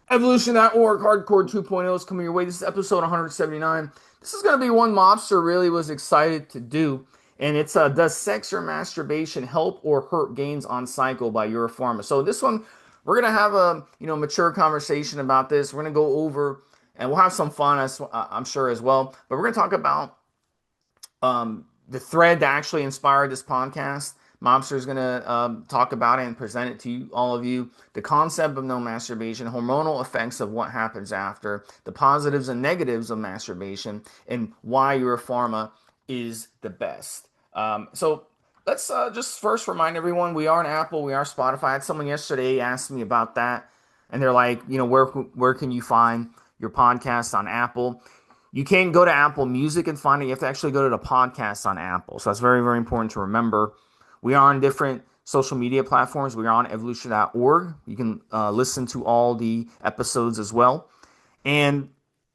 Evolution.org Hardcore 2.0 is coming your way. This is episode 179. This is going to be one Mobster really was excited to do. And it's Does Sex or Masturbation Help or Hurt Gains on Cycle by Euro Pharma. So this one, we're going to have a mature conversation about this. We're going to go over and we'll have some fun, I'm sure, as well. But we're going to talk about the thread that actually inspired this podcast. Mobster is going to talk about it and present it to you, all of you. The concept of no masturbation, hormonal effects of what happens after, the positives and negatives of masturbation, and why Euro Pharma is the best. So let's just first remind everyone we are on Apple, we are Spotify. I had someone yesterday asked me about that, and they're like, where can you find your podcast on Apple? You can't go to Apple Music and find it. You have to actually go to the podcast on Apple. So that's very, very important to remember. We are on different social media platforms. We are on evolution.org. You can listen to all the episodes as well. And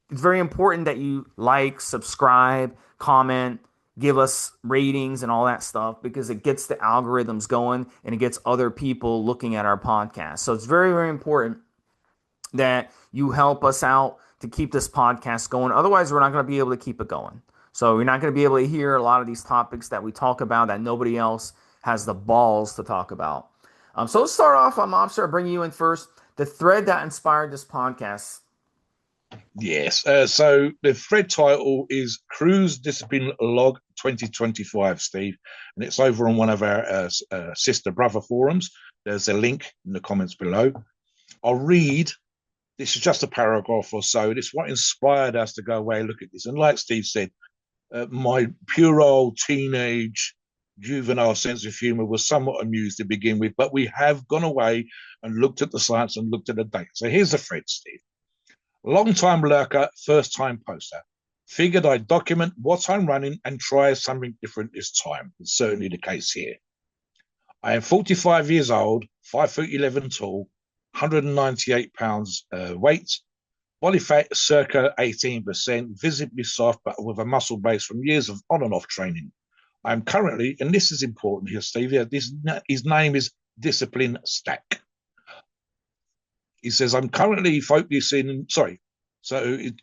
it's very important that you like, subscribe, comment, give us ratings and all that stuff because it gets the algorithms going and it gets other people looking at our podcast. So it's very, very important that you help us out to keep this podcast going. Otherwise, we're not going to be able to keep it going. So you're not going to be able to hear a lot of these topics that we talk about that nobody else has the balls to talk about. So let's start off on Mobster. I'll bring you in first. The thread that inspired this podcast. Yes. So the thread title is Cruise Discipline Log 2025, Steve, and it's over on one of our sister brother forums. There's a link in the comments below. I'll read. This is just a paragraph or so. It's what inspired us to go away and look at this. And like Steve said, my puerile teenage juvenile sense of humor was somewhat amused to begin with, but we have gone away and looked at the science and looked at the data. So here's the thread, Steve. Long-time lurker, first-time poster. Figured I'd document what I'm running and try something different this time. It's certainly the case here. I am 45 years old, 5'11" tall, 198 pounds weight, body fat circa 18%, visibly soft but with a muscle base from years of on and off training. I am currently, and this is important here, Steve, his name is Discipline Stack. He says, I'm currently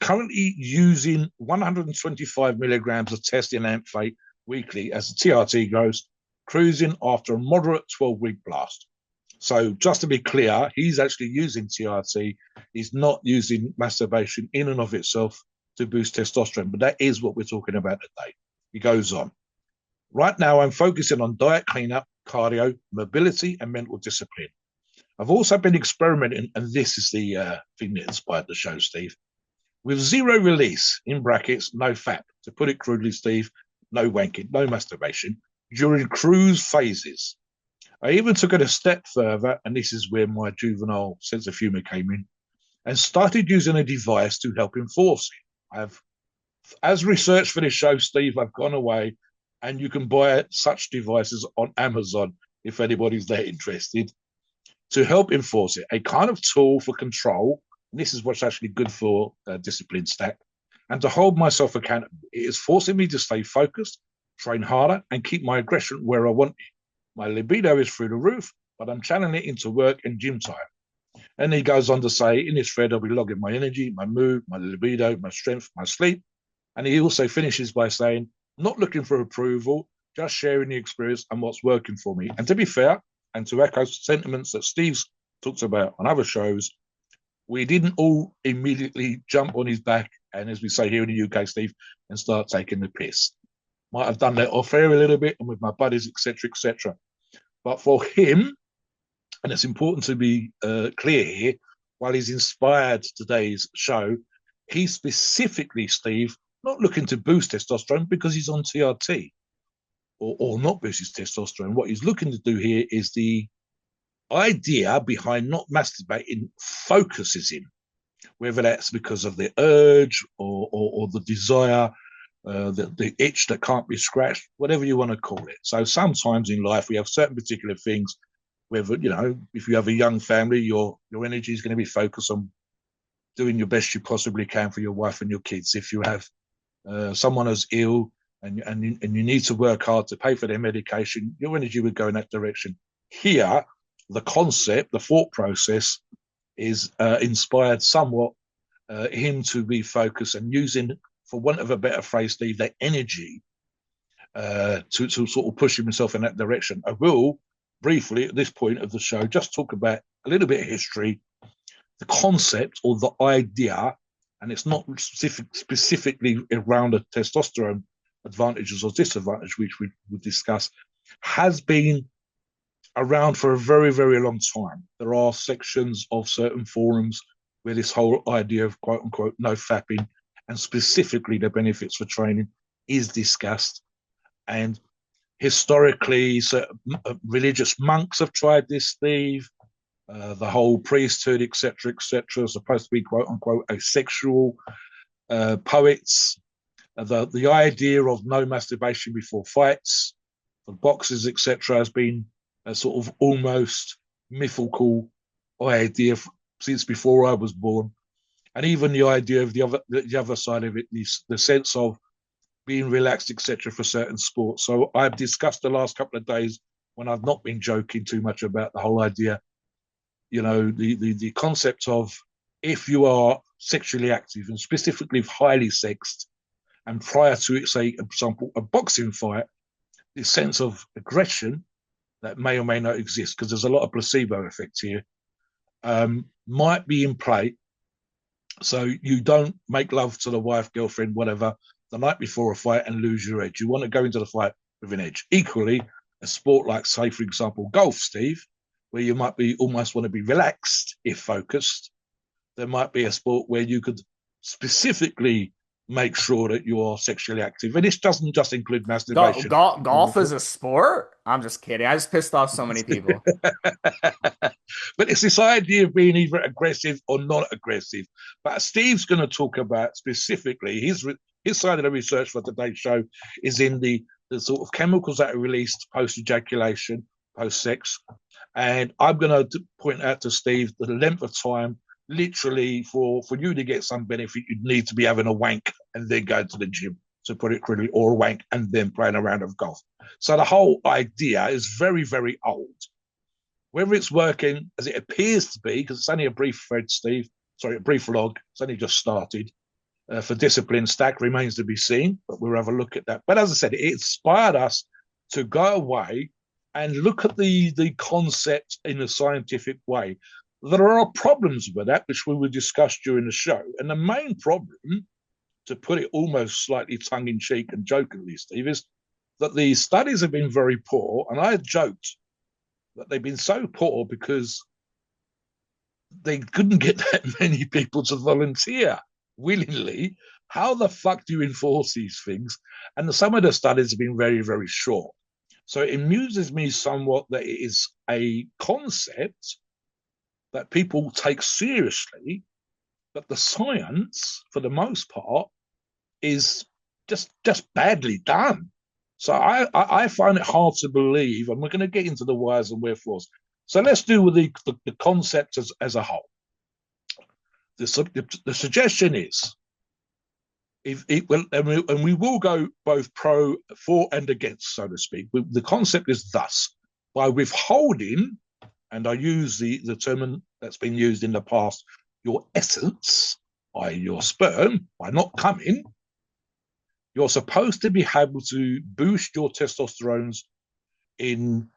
currently using 125 milligrams of testing amphate weekly as the TRT goes, cruising after a moderate 12-week blast. So just to be clear, he's actually using TRT. He's not using masturbation in and of itself to boost testosterone, but that is what we're talking about today. He goes on. Right now, I'm focusing on diet cleanup, cardio, mobility, and mental discipline. I've also been experimenting, and this is the thing that inspired the show, Steve, with zero release, in brackets, no fap. To put it crudely, Steve, no wanking, no masturbation, during cruise phases. I even took it a step further, and this is where my juvenile sense of humor came in, and started using a device to help enforce it. As research for this show, Steve, I've gone away, and you can buy such devices on Amazon if anybody's there interested, to help enforce it. A kind of tool for control, and this is what's actually good for Discipline Stack, and to hold myself accountable. It is forcing me to stay focused, train harder, and keep my aggression where I want it. My libido is through the roof, but I'm channeling it into work and gym time. And he goes on to say, in this thread, I'll be logging my energy, my mood, my libido, my strength, my sleep. And he also finishes by saying, not looking for approval, just sharing the experience and what's working for me. And to be fair, and to echo sentiments that Steve's talked about on other shows, we didn't all immediately jump on his back and, as we say here in the UK, Steve, and start taking the piss. Might have done that off air a little bit and with my buddies, etc., etc. But for him, and it's important to be clear here, while he's inspired today's show, he's specifically, Steve, not looking to boost testosterone because he's on TRT or not boost his testosterone. What he's looking to do here is the idea behind not masturbating focuses him, whether that's because of the urge or the desire, the itch that can't be scratched, whatever you want to call it. So sometimes in life we have certain particular things, whether, if you have a young family, your energy is going to be focused on doing your best you possibly can for your wife and your kids. If you have someone who's ill and you need to work hard to pay for their medication, your energy would go in that direction. Here, the concept, the thought process is inspired somewhat him to be focused and using, for want of a better phrase, Steve, that energy to sort of push himself in that direction. I will briefly at this point of the show just talk about a little bit of history, the concept or the idea, and it's not specifically around the testosterone advantages or disadvantages, which we would discuss, has been around for a very, very long time. There are sections of certain forums where this whole idea of quote unquote no fapping and specifically the benefits for training is discussed. And historically, religious monks have tried this, Steve. The whole priesthood, etc., supposed to be quote unquote asexual. Poets, the idea of no masturbation before fights, for boxers, etc., has been a sort of almost mythical idea since before I was born. And even the idea of the other side of it, the sense of being relaxed, etc., for certain sports. So I've discussed the last couple of days when I've not been joking too much about the whole idea, the concept of if you are sexually active and specifically highly sexed, and prior to, say, for example, a boxing fight, this sense of aggression that may or may not exist, because there's a lot of placebo effect here, might be in play. So you don't make love to the wife, girlfriend, whatever, the night before a fight and lose your edge. You want to go into the fight with an edge. Equally, a sport like, say, for example, golf, Steve, where you might be almost want to be relaxed if focused. There might be a sport where you could specifically make sure that you are sexually active. And this doesn't just include masturbation. Golf is a sport? I'm just kidding. I just pissed off so many people. But it's this idea of being either aggressive or not aggressive. But Steve's going to talk about specifically his side of the research for today's show is in the sort of chemicals that are released post ejaculation, post sex. And I'm going to point out to Steve the length of time. Literally, for you to get some benefit, you'd need to be having a wank and then go to the gym, to put it crudely, or a wank and then playing a round of golf. So the whole idea is very, very old. Whether it's working as it appears to be, because it's only a brief thread, Steve, sorry, a brief log, it's only just started, for discipline stack remains to be seen, but we'll have a look at that. But as I said, it inspired us to go away and look at the concept in a scientific way. There are problems with that, which we will discuss during the show. And the main problem, to put it almost slightly tongue-in-cheek and jokingly, Steve, is that the studies have been very poor. And I joked that they've been so poor because they couldn't get that many people to volunteer willingly. How the fuck do you enforce these things? And some of the studies have been very, very short. So it amuses me somewhat that it is a concept that people take seriously, but the science, for the most part, is just badly done. So I find it hard to believe, and we're going to get into the whys and wherefores. So let's do with the concept as a whole. The suggestion is, and we will go both for and against, so to speak. The concept is thus: by withholding, and I use the term that's been used in the past, your essence, i.e. your sperm, by not coming, you're supposed to be able to boost your testosterones into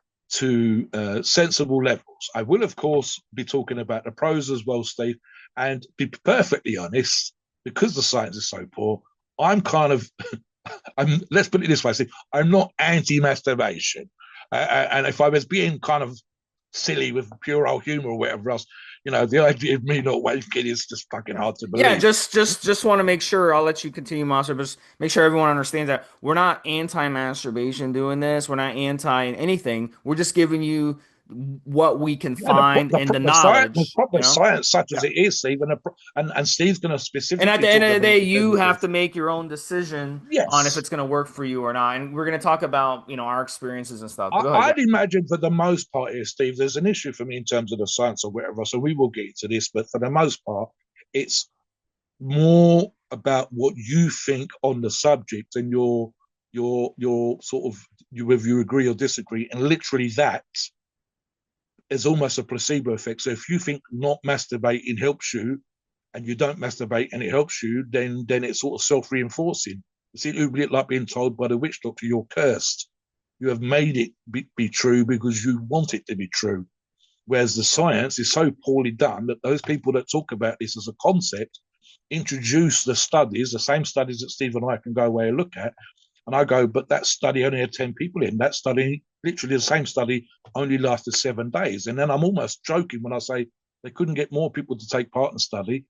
sensible levels. I will, of course, be talking about the pros as well, Steve, and be perfectly honest, because the science is so poor, I'm kind of, let's put it this way, Steve, I'm not anti-masturbation. And if I was being kind of silly with pure old humor or whatever else, the idea of me not wanking is just fucking hard to believe. Yeah, just want to make sure. I'll let you continue, Monster, but just make sure everyone understands that we're not anti-masturbation doing this. We're not anti anything. We're just giving you what we can Yeah, find the and the proper science, knowledge, such as Yeah. it is, Steve, and Steve's going to And at specifically the end talk of the about day, the you have to benefits. make your own decision on if Yes, it's going to work for you or not. And we're going to talk about, our experiences and stuff. But go ahead. Yeah. I'd imagine for the most part here, Steve, there's an issue for me in terms of the science or whatever. So we will get into this, but for the most part, it's more about what you think on the subject and your sort of whether you agree or disagree, and literally that there's almost a placebo effect. So if you think not masturbating helps you, and you don't masturbate and it helps you, then it's sort of self-reinforcing. It's a little bit like being told by the witch doctor you're cursed. You have made it be true because you want it to be true. Whereas the science is so poorly done that those people that talk about this as a concept introduce the studies, the same studies that Steve and I can go away and look at. And I go, but that study only had 10 people in. That study, literally the same study, only lasted 7 days. And then I'm almost joking when I say they couldn't get more people to take part in the study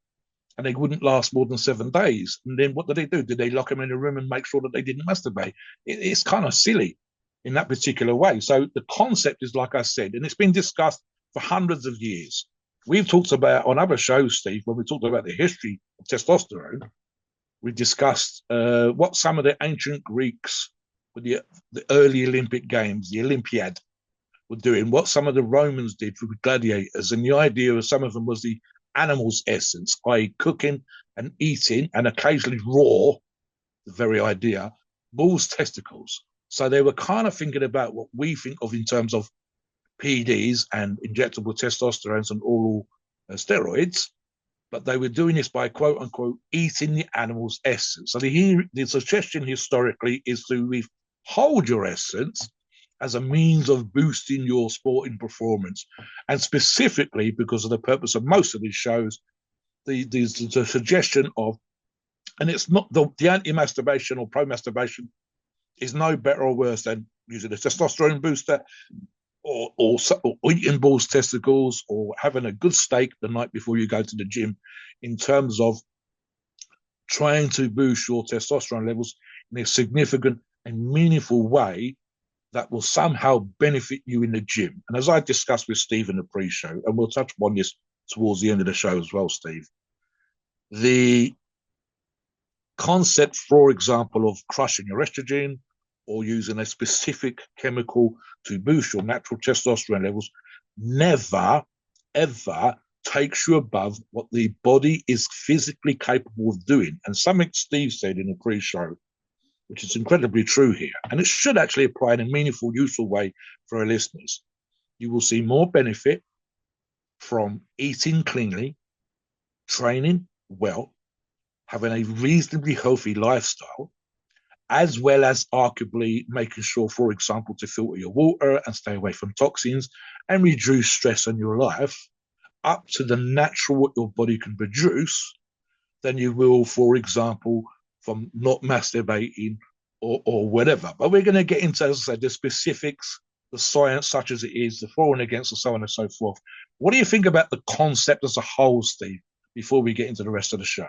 and they wouldn't last more than 7 days. And then what did they do? Did they lock them in a room and make sure that they didn't masturbate? It's kind of silly in that particular way. So the concept is, like I said, and it's been discussed for hundreds of years. We've talked about on other shows, Steve, when we talked about the history of testosterone, we discussed what some of the ancient Greeks with the early Olympic Games, the Olympiad, were doing, what some of the Romans did with gladiators. And the idea of some of them was the animal's essence, i.e., cooking and eating and occasionally raw, the very idea, bull's testicles. So they were kind of thinking about what we think of in terms of PEDs and injectable testosterones and oral steroids, but they were doing this by quote unquote eating the animal's essence. So the suggestion historically is to withhold your essence as a means of boosting your sporting performance. And specifically, because of the purpose of most of these shows, the suggestion of, and it's not the anti-masturbation or pro-masturbation is no better or worse than using a testosterone booster or eating bull's testicles or having a good steak the night before you go to the gym, in terms of trying to boost your testosterone levels in a significant and meaningful way that will somehow benefit you in the gym. And as I discussed with Steve in the pre-show, and we'll touch upon this towards the end of the show as well, Steve, the concept, for example, of crushing your estrogen or using a specific chemical to boost your natural testosterone levels never, ever takes you above what the body is physically capable of doing. And something Steve said in the pre-show, which is incredibly true here, and it should actually apply in a meaningful, useful way for our listeners. You will see more benefit from eating cleanly, training well, having a reasonably healthy lifestyle, as well as arguably making sure, for example, to filter your water and stay away from toxins and reduce stress on your life up to the natural what your body can produce, than you will, for example, from not masturbating or whatever. But we're going to get into, as I said, the specifics, the science such as it is, the for and against, and so on and so forth. What do you think about the concept as a whole, Steve, before we get into the rest of the show?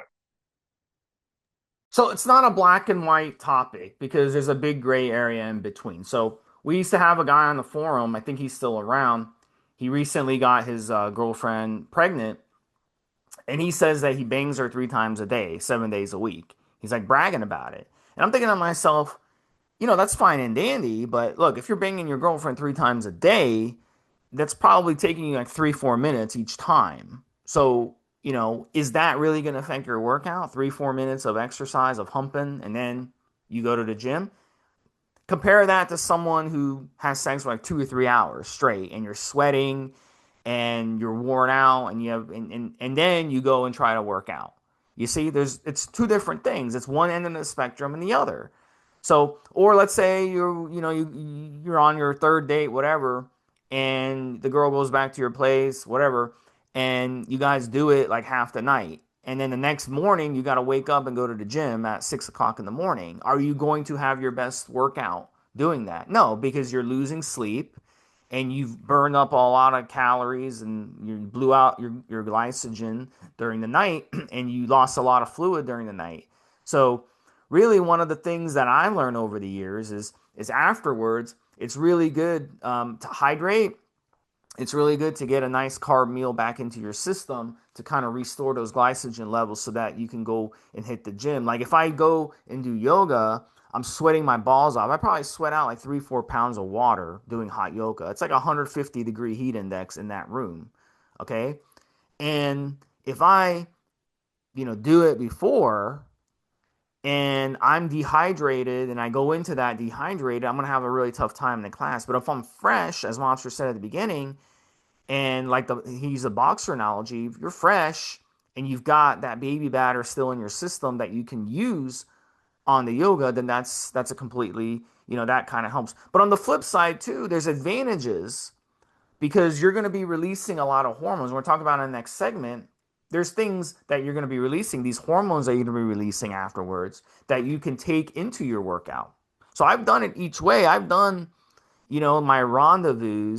So it's not a black and white topic because there's a big gray area in between. So we used to have a guy on the forum, I think he's still around. He recently got his girlfriend pregnant, and he says that he bangs her 3 times a day, 7 days a week. He's like bragging about it. And I'm thinking to myself, that's fine and dandy, but look, if you're banging your girlfriend 3 times a day, that's probably taking you like 3, 4 minutes each time. So, is that really going to affect your workout? 3, 4 minutes of exercise, of humping, and then you go to the gym? Compare that to someone who has sex for like 2 or 3 hours straight and you're sweating and you're worn out and you have and then you go and try to work out. You see, it's two different things. It's one end of the spectrum and the other. So, or let's say you're on your third date, whatever, and the girl goes back to your place, whatever, and you guys do it like half the night. And then the next morning, you got to wake up and go to the gym at 6 o'clock in the morning. Are you going to have your best workout doing that? No, because you're losing sleep and you've burned up a lot of calories and you blew out your glycogen during the night and you lost a lot of fluid during the night. So, really, one of the things that I learned over the years is afterwards, it's really good to hydrate. It's really good to get a nice carb meal back into your system to kind of restore those glycogen levels so that you can go and hit the gym. Like if I go and do yoga, I'm sweating my balls off. I probably sweat out like 3, 4 pounds of water doing hot yoga. It's like a 150-degree heat index in that room. Okay. And if I, do it before and I'm dehydrated and I go into that dehydrated, I'm going to have a really tough time in the class. But if I'm fresh, as Mobster said at the beginning, And like he's a boxer analogy, if you're fresh and you've got that baby batter still in your system that you can use on the yoga, then that's a completely, that kind of helps. But on the flip side too, there's advantages because you're going to be releasing a lot of hormones. We're talking about in the next segment. There's things that you're going to be releasing, these hormones that you're going to be releasing afterwards that you can take into your workout. So I've done it each way. I've done, my rendezvous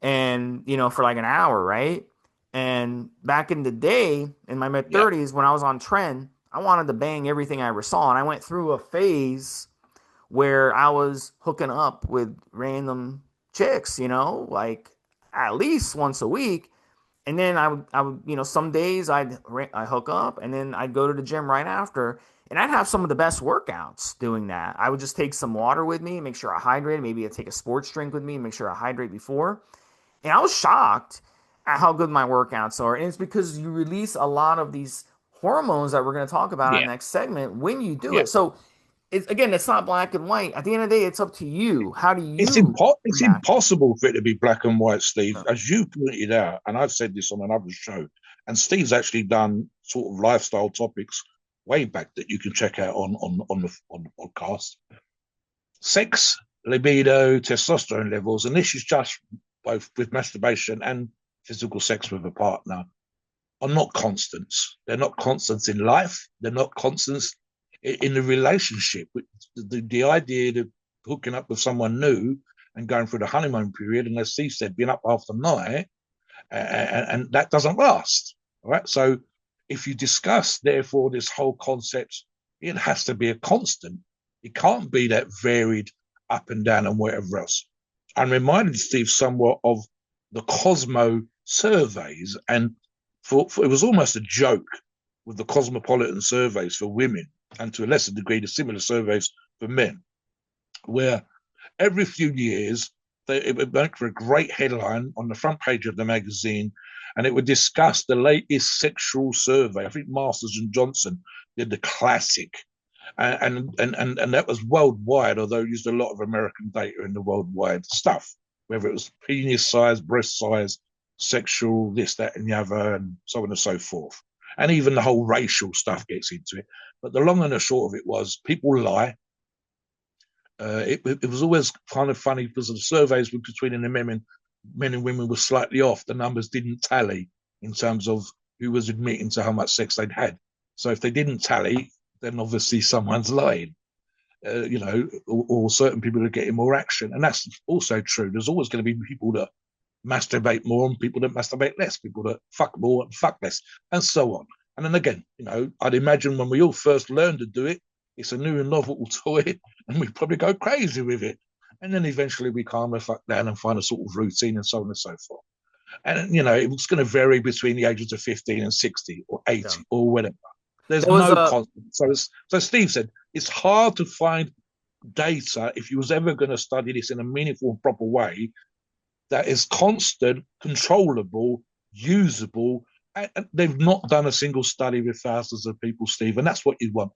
and, for like an hour, right? And back in the day, in my mid Yeah. 30s, when I was on trend, I wanted to bang everything I ever saw. And I went through a phase where I was hooking up with random chicks, like at least once a week. And then I would, some days I hook up, and then I'd go to the gym right after, and I'd have some of the best workouts doing that. I would just take some water with me, make sure I hydrate. Maybe I'd take a sports drink with me, and make sure I hydrate before. And I was shocked at how good my workouts are, and it's because you release a lot of these hormones that we're going to talk about on Yeah. the next segment when you do Yeah. it. So again, it's not black and white. At the end of the day, it's up to you. How do It's you it's react? impossible for it to be black and white, Steve, No. as you pointed out, and I've said this on another show. And Steve's actually done sort of lifestyle topics way back that you can check out on the podcast. Sex, libido, testosterone levels, and this is just both with masturbation and physical sex with a partner, are not constants. They're not constants in life. They're not constants in the relationship. The idea of hooking up with someone new and going through the honeymoon period, and as Steve said, being up half the night, and that doesn't last. All right. So if you discuss, therefore, this whole concept, it has to be a constant. It can't be that varied up and down and whatever else. I'm reminded, Steve, somewhat of the Cosmo surveys, and it was almost a joke with the cosmopolitan surveys for women, and to a lesser degree, the similar surveys for men, where every few years it would make for a great headline on the front page of the magazine, and it would discuss the latest sexual survey. I think Masters and Johnson did the classic, and that was worldwide, although it used a lot of American data in the worldwide stuff, whether it was penis size, breast size, sexual, this, that, and the other, and so on and so forth. And even the whole racial stuff gets into it. But the long and the short of it was people lie. It was always kind of funny because the surveys between the men and women were slightly off. The numbers didn't tally in terms of who was admitting to how much sex they'd had. So if they didn't tally, then obviously someone's lying. Or certain people are getting more action, and that's also true. There's always going to be people that masturbate more and people that masturbate less, people that fuck more and fuck less, and so on. And then again, I'd imagine when we all first learn to do it, it's a new and novel toy, and we probably go crazy with it. And then eventually we calm the fuck down and find a sort of routine and so on and so forth. And, it's going to vary between the ages of 15 and 60 or Yeah. 80 or whatever. There's There was no a constant. So Steve said, it's hard to find data if you was ever going to study this in a meaningful and proper way that is constant, controllable, usable. And they've not done a single study with thousands of people, Steve, and that's what you want.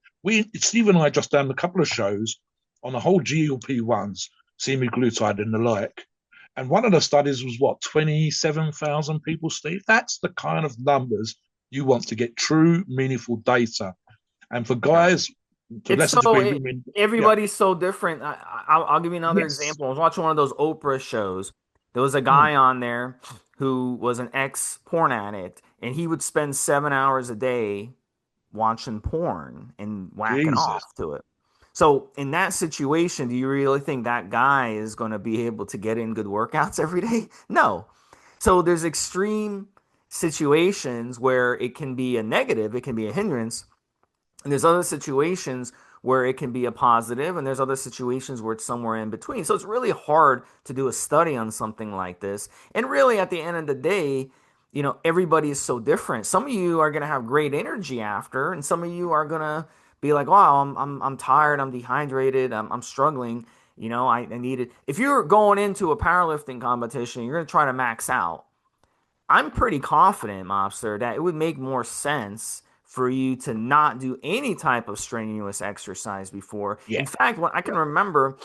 Steve and I just done a couple of shows on the whole GLP-1s, semaglutide and the like. And one of the studies was what, 27,000 people, Steve? That's the kind of numbers you want to get true, meaningful data. And for yeah. guys, to a It's lesser so degree, women, yeah, everybody's so different. I'll give you another yes, example. I was watching one of those Oprah shows. There was a mm, guy on there who was an ex porn addict, and he would spend 7 hours a day watching porn and whacking Jesus, off to it. So in that situation, do you really think that guy is going to be able to get in good workouts every day? No. So there's extreme situations where it can be a negative, it can be a hindrance, and there's other situations where it can be a positive, and there's other situations where it's somewhere in between. So it's really hard to do a study on something like this. And really, at the end of the day, everybody is so different. Some of you are going to have great energy after, and some of you are going to be like, wow, I'm tired, I'm dehydrated, I'm struggling. I need it. If you're going into a powerlifting competition, you're going to try to max out. I'm pretty confident, Mobster, that it would make more sense for you to not do any type of strenuous exercise before. In yeah, fact, when I can yeah, remember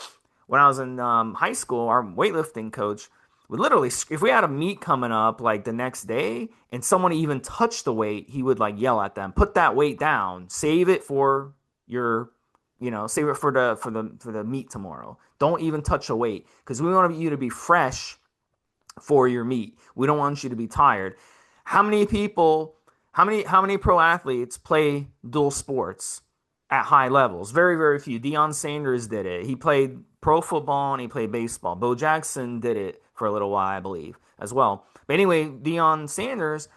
when I was in high school, our weightlifting coach, would literally, if we had a meet coming up like the next day and someone even touched the weight, he would like yell at them, put that weight down, save it for your, save it for the meet tomorrow. Don't even touch a weight because we want you to be fresh for your meet. We don't want you to be tired. How many people, how many pro athletes play dual sports at high levels? Very, very few. Deion Sanders did it. He played pro football and he played baseball. Bo Jackson did it for a little while, I believe, as well. But anyway, Deion Sanders,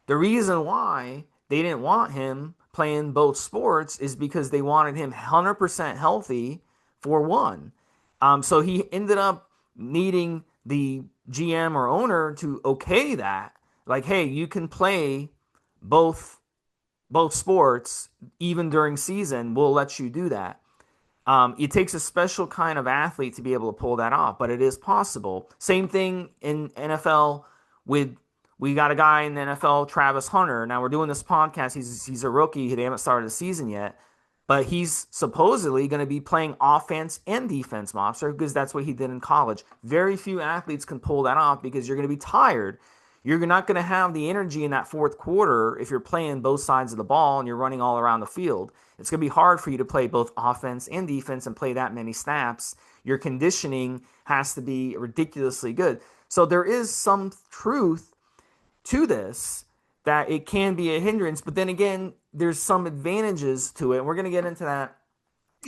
the reason why they didn't want him playing both sports is because they wanted him 100% healthy for one. So he ended up needing the GM or owner to okay that. Like, hey, you can play both both sports even during season. We'll let you do that. It takes a special kind of athlete to be able to pull that off, but it is possible. Same thing in NFL with we got a guy in the NFL, Travis Hunter. Now we're doing this podcast. He's a rookie. They haven't started the season yet, but he's supposedly going to be playing offense and defense, Mobster, because that's what he did in college. Very few athletes can pull that off because you're going to be tired. You're not going to have the energy in that fourth quarter if you're playing both sides of the ball and you're running all around the field. It's going to be hard for you to play both offense and defense and play that many snaps. Your conditioning has to be ridiculously good. So there is some truth to this that it can be a hindrance, but then again, there's some advantages to it. And we're going to get into that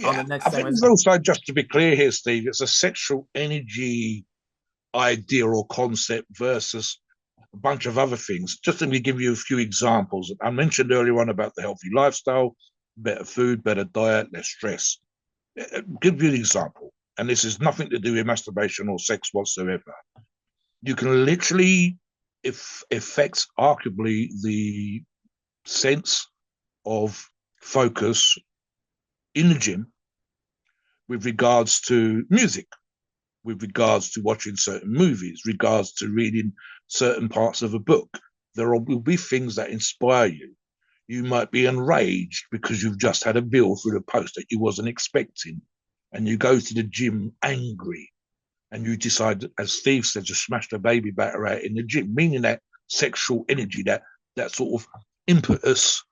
on the Yeah, next I think segment. there's also, just to be clear here, Steve, it's a sexual energy idea or concept versus a bunch of other things. Just let me give you a few examples. I mentioned earlier on about the healthy lifestyle, better food, better diet, less stress. Give you an example, and this is nothing to do with masturbation or sex whatsoever. You can literally affect arguably the sense of focus in the gym with regards to music, with regards to watching certain movies, regards to reading certain parts of a book. There will be things that inspire you. You might be enraged because you've just had a bill through the post that you wasn't expecting, and you go to the gym angry, and you decide, as Steve said, to smash the baby batter out in the gym, meaning that sexual energy, that sort of impetus,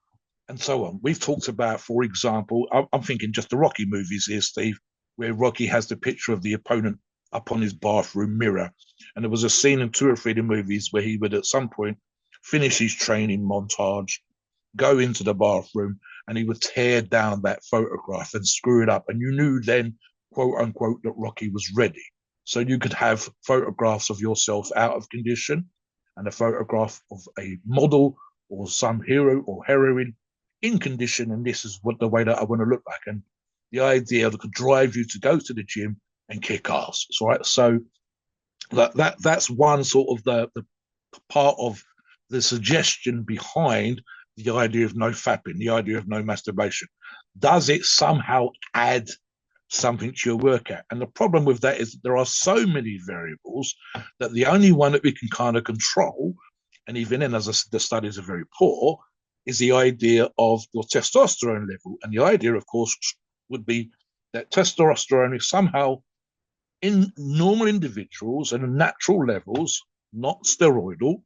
and so on. We've talked about, for example, I'm thinking just the Rocky movies here, Steve, where Rocky has the picture of the opponent up on his bathroom mirror. And there was a scene in two or three of the movies where he would at some point finish his training montage, go into the bathroom, and he would tear down that photograph and screw it up. And you knew then, quote unquote, that Rocky was ready. So you could have photographs of yourself out of condition and a photograph of a model or some hero or heroine in condition. And this is what the way that I want to look like. And the idea that could drive you to go to the gym and kick ass, right? So that's one sort of the part of the suggestion behind the idea of no fapping, the idea of no masturbation. Does it somehow add something to your workout? And the problem with that is that there are so many variables that the only one that we can kind of control, and even then, as I said, the studies are very poor, is the idea of your testosterone level. And the idea, of course, would be that testosterone is somehow in normal individuals and natural levels, not steroidal,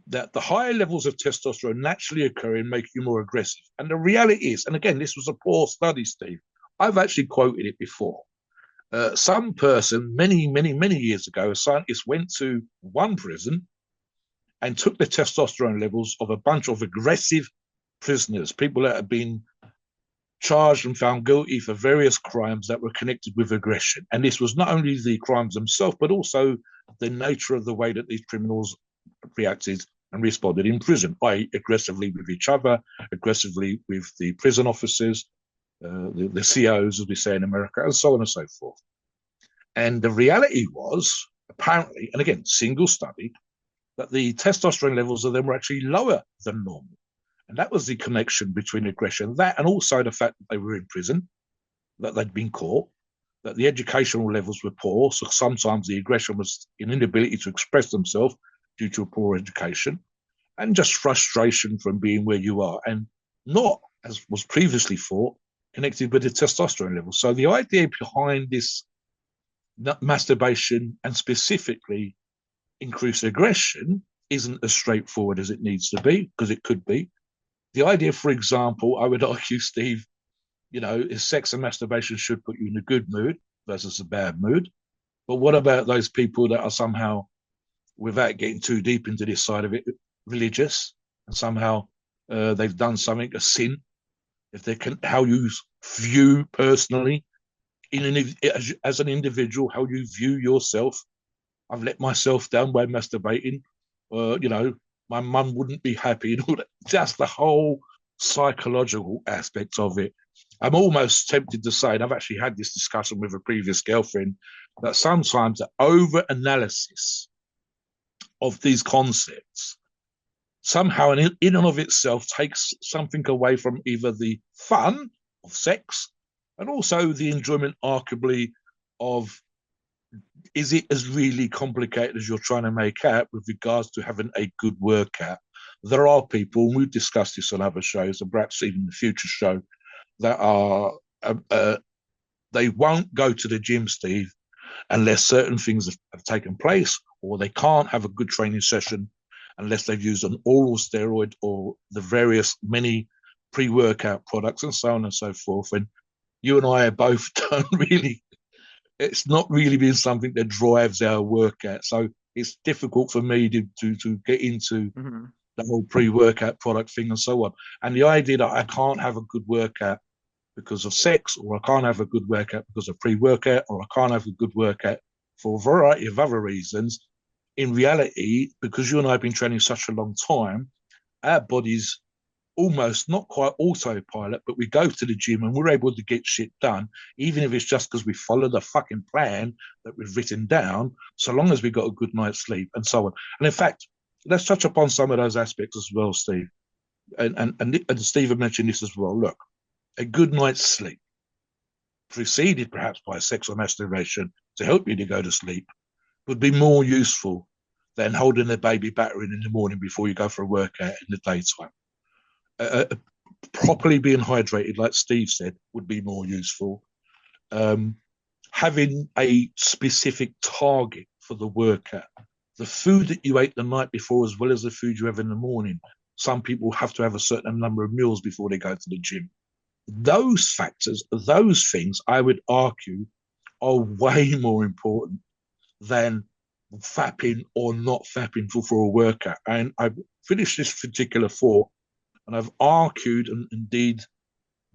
that the higher levels of testosterone naturally occur and make you more aggressive. And the reality is, and again, this was a poor study, Steve. I've actually quoted it before. Some person, many, many, many years ago, a scientist went to one prison and took the testosterone levels of a bunch of aggressive prisoners, people that had been charged and found guilty for various crimes that were connected with aggression. And this was not only the crimes themselves, but also the nature of the way that these criminals reacted and responded in prison, by aggressively with each other, aggressively with the prison officers, the COs, as we say in America, and so on and so forth. And the reality was, apparently, and again, single study, that the testosterone levels of them were actually lower than normal. And that was the connection between aggression, that, and also the fact that they were in prison, that they'd been caught, that the educational levels were poor. So sometimes the aggression was an inability to express themselves due to a poor education, and just frustration from being where you are, and not, as was previously thought, connected with the testosterone level. So the idea behind this masturbation and specifically increased aggression isn't as straightforward as it needs to be, because it could be. The idea, for example, I would argue, Steve, is sex and masturbation should put you in a good mood versus a bad mood. But what about those people that are somehow, without getting too deep into this side of it, religious, and somehow they've done something, a sin? If they can, how you view personally, as an individual, how you view yourself. I've let myself down by masturbating. My mum wouldn't be happy, and all that. Just the whole psychological aspect of it. I'm almost tempted to say, and I've actually had this discussion with a previous girlfriend, that sometimes the over analysis of these concepts somehow in and of itself takes something away from either the fun of sex and also the enjoyment, arguably, of, is it as really complicated as you're trying to make out with regards to having a good workout? There are people, and we've discussed this on other shows, and perhaps even the future show, that are they won't go to the gym, Steve, unless certain things have taken place, or they can't have a good training session unless they've used an oral steroid or the various many pre-workout products and so on and so forth. And you and I both don't really, it's not really been something that drives our workout. So it's difficult for me to get into the whole pre-workout product thing and so on. And the idea that I can't have a good workout because of sex, or I can't have a good workout because of pre-workout, or I can't have a good workout for a variety of other reasons. In reality, because you and I have been training such a long time, our bodies almost not quite autopilot, but we go to the gym and we're able to get shit done, even if it's just because we follow the fucking plan that we've written down, so long as we got a good night's sleep and so on. And in fact, let's touch upon some of those aspects as well, Steve. And Steve had mentioned this as well. Look, a good night's sleep, preceded perhaps by sex or masturbation to help you to go to sleep, would be more useful than holding a baby battering in the morning before you go for a workout in the daytime. Properly being hydrated, like Steve said, would be more useful. Having a specific target for the workout, the food that you ate the night before, as well as the food you have in the morning. Some people have to have a certain number of meals before they go to the gym. Those factors, those things, I would argue, are way more important than fapping or not fapping for a workout. And I've finished this particular thought, and I've argued and indeed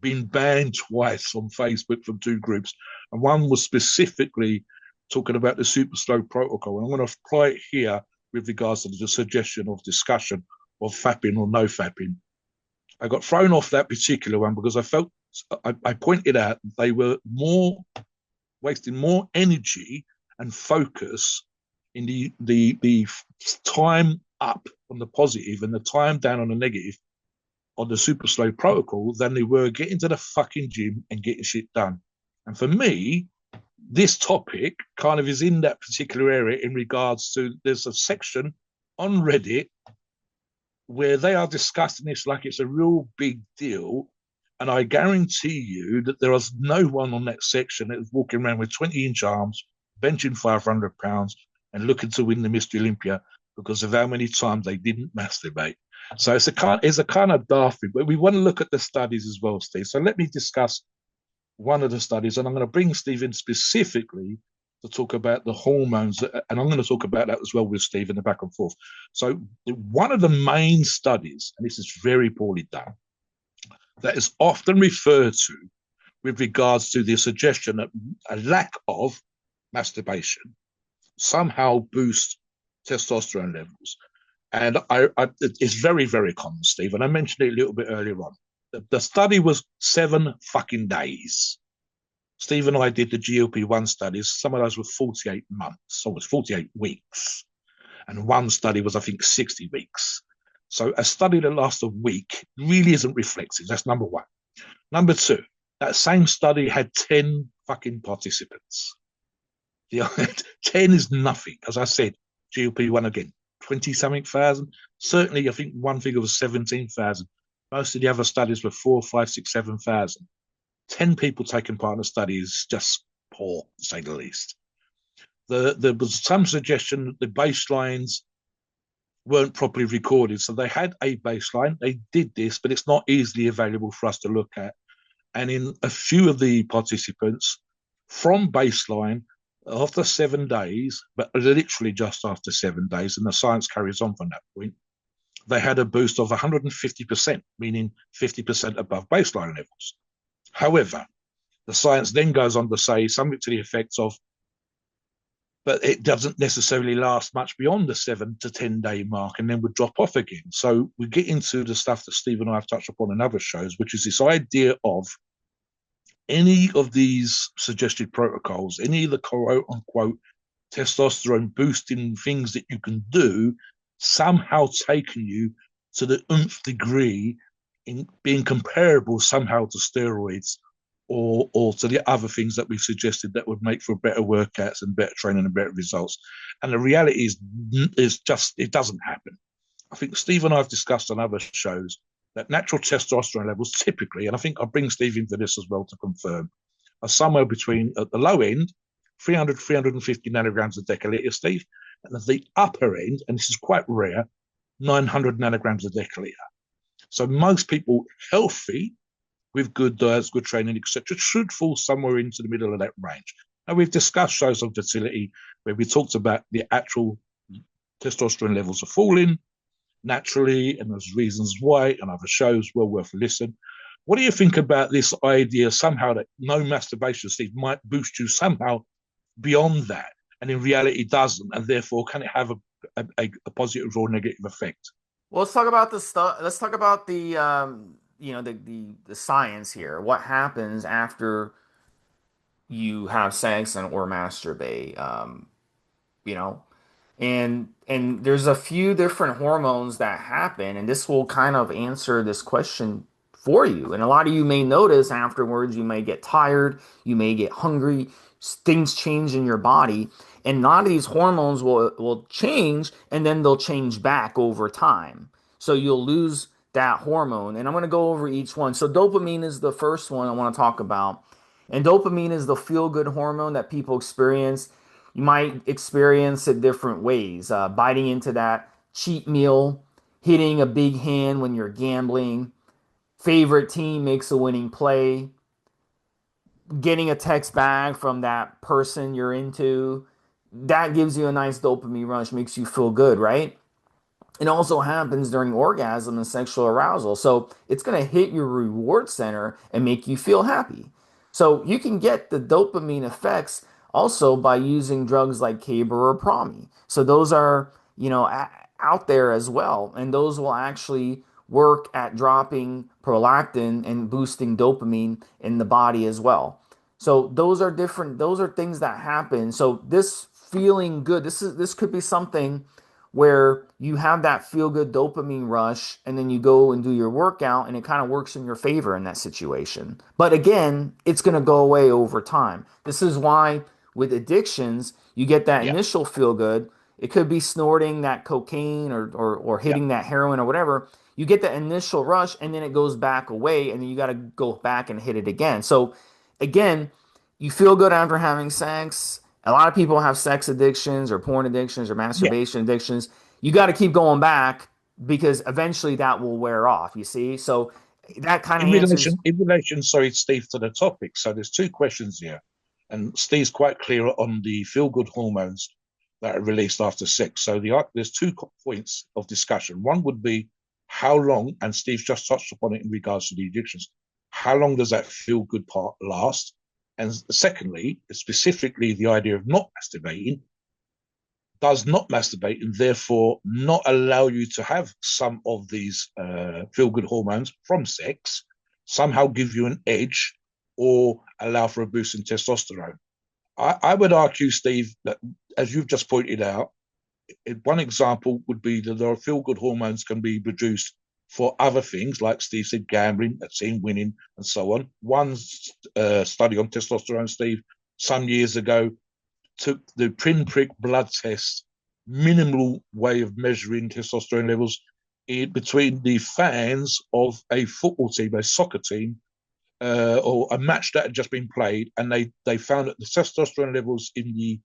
been banned twice on Facebook from two groups. And one was specifically talking about the super slow protocol. And I'm going to apply it here with regards to the suggestion of discussion of fapping or no fapping. I got thrown off that particular one because I pointed out they were wasting more energy and focus in the time up on the positive and the time down on the negative on the super slow protocol than they were getting to the fucking gym and getting shit done. And for me, this topic kind of is in that particular area in regards to, there's a section on Reddit where they are discussing this like it's a real big deal. And I guarantee you that there is no one on that section that is walking around with 20-inch arms, benching 500 pounds, and looking to win the Mr. Olympia because of how many times they didn't masturbate. So it's a kind of daft thing, but we want to look at the studies as well, Steve. So let me discuss one of the studies, and I'm going to bring Steve in specifically to talk about the hormones, and I'm going to talk about that as well with Steve in the back and forth. So one of the main studies, and this is very poorly done, that is often referred to with regards to the suggestion that a lack of masturbation somehow boosts testosterone levels. And it's very, very common, Steve. And I mentioned it a little bit earlier on. The study was 7 fucking days. Steve and I did the GLP-1 studies. Some of those were 48 months, so it was 48 weeks. And one study was, I think, 60 weeks. So a study that lasts a week really isn't reflexive. That's number one. Number two, that same study had 10 fucking participants. 10 is nothing. As I said, GLP-1 again, 20-something thousand. Certainly, I think one figure was 17,000. Most of the other studies were 4, 5, 6, 7,000. 10 people taking part in the study is just poor, to say the least. There was some suggestion that the baselines weren't properly recorded. So they had a baseline, they did this, but it's not easily available for us to look at. And in a few of the participants, from baseline, after 7 days, but literally just after 7 days, and the science carries on from that point, they had a boost of 150%, meaning 50% above baseline levels. However, the science then goes on to say something to the effects of, but it doesn't necessarily last much beyond the 7 to 10 day mark and then would drop off again. So we get into the stuff that Steve and I have touched upon in other shows, which is this idea of any of these suggested protocols, any of the quote unquote testosterone boosting things that you can do, somehow taking you to the nth degree in being comparable somehow to steroids or to the other things that we've suggested that would make for better workouts and better training and better results. And the reality is just it doesn't happen. I think Steve and I have discussed on other shows that natural testosterone levels typically, and I think I'll bring Steve into this as well to confirm, are somewhere between, at the low end, 300, 350 nanograms a deciliter, Steve, and at the upper end, and this is quite rare, 900 nanograms a deciliter. So most people healthy with good diets, good training, etc., should fall somewhere into the middle of that range. Now, we've discussed shows on fertility where we talked about the actual testosterone levels are falling naturally, and there's reasons why, and other shows well worth a listen. What do you think about this idea somehow that no masturbation, Steve, might boost you somehow beyond that, and in reality doesn't, and therefore can it have a positive or negative effect? Well, let's talk about the stuff. Let's talk about the the science here. What happens after you have sex and or masturbate? You know, and there's a few different hormones that happen, and this will kind of answer this question for you. And a lot of you may notice afterwards, you may get tired, you may get hungry, things change in your body, and a lot of these hormones will change, and then they'll change back over time. So you'll lose that hormone, and I'm going to go over each one. So dopamine is the first one I want to talk about, and dopamine is the feel good hormone that people experience. You might experience it different ways. Biting into that cheat meal, hitting a big hand when you're gambling, favorite team makes a winning play, getting a text back from that person you're into. That gives you a nice dopamine rush, makes you feel good, right? It also happens during orgasm and sexual arousal. So it's going to hit your reward center and make you feel happy. So you can get the dopamine effects also by using drugs like Caber or Promi. So those are, out there as well. And those will actually work at dropping prolactin and boosting dopamine in the body as well. So those are different, those are things that happen. So this feeling good, this could be something where you have that feel good dopamine rush and then you go and do your workout and it kind of works in your favor in that situation. But again, it's going to go away over time. This is why with addictions, you get that Yeah, initial feel good. It could be snorting that cocaine or yeah. hitting that heroin or whatever. You get the initial rush and then it goes back away and then you got to go back and hit it again. So again, you feel good after having sex. A lot of people have sex addictions or porn addictions or Yeah. masturbation addictions. You got to keep going back because eventually that will wear off, you see? So that kind of answers. In relation, sorry, Steve, to the topic. So there's two questions here, and Steve's quite clear on the feel-good hormones that are released after sex. So there's two points of discussion. One would be how long, and Steve just touched upon it in regards to the addictions. How long does that feel-good part last? And secondly, specifically the idea of not masturbating does not masturbate and therefore not allow you to have some of these feel good hormones from sex, somehow give you an edge or allow for a boost in testosterone. I would argue, Steve, that as you've just pointed out, one example would be that there are feel good hormones can be produced for other things, like Steve said, gambling, team winning, and so on. One study on testosterone, Steve, some years ago, took the pinprick blood test, minimal way of measuring testosterone levels between the fans of a football team, a soccer team, or a match that had just been played, and they found that the testosterone levels in the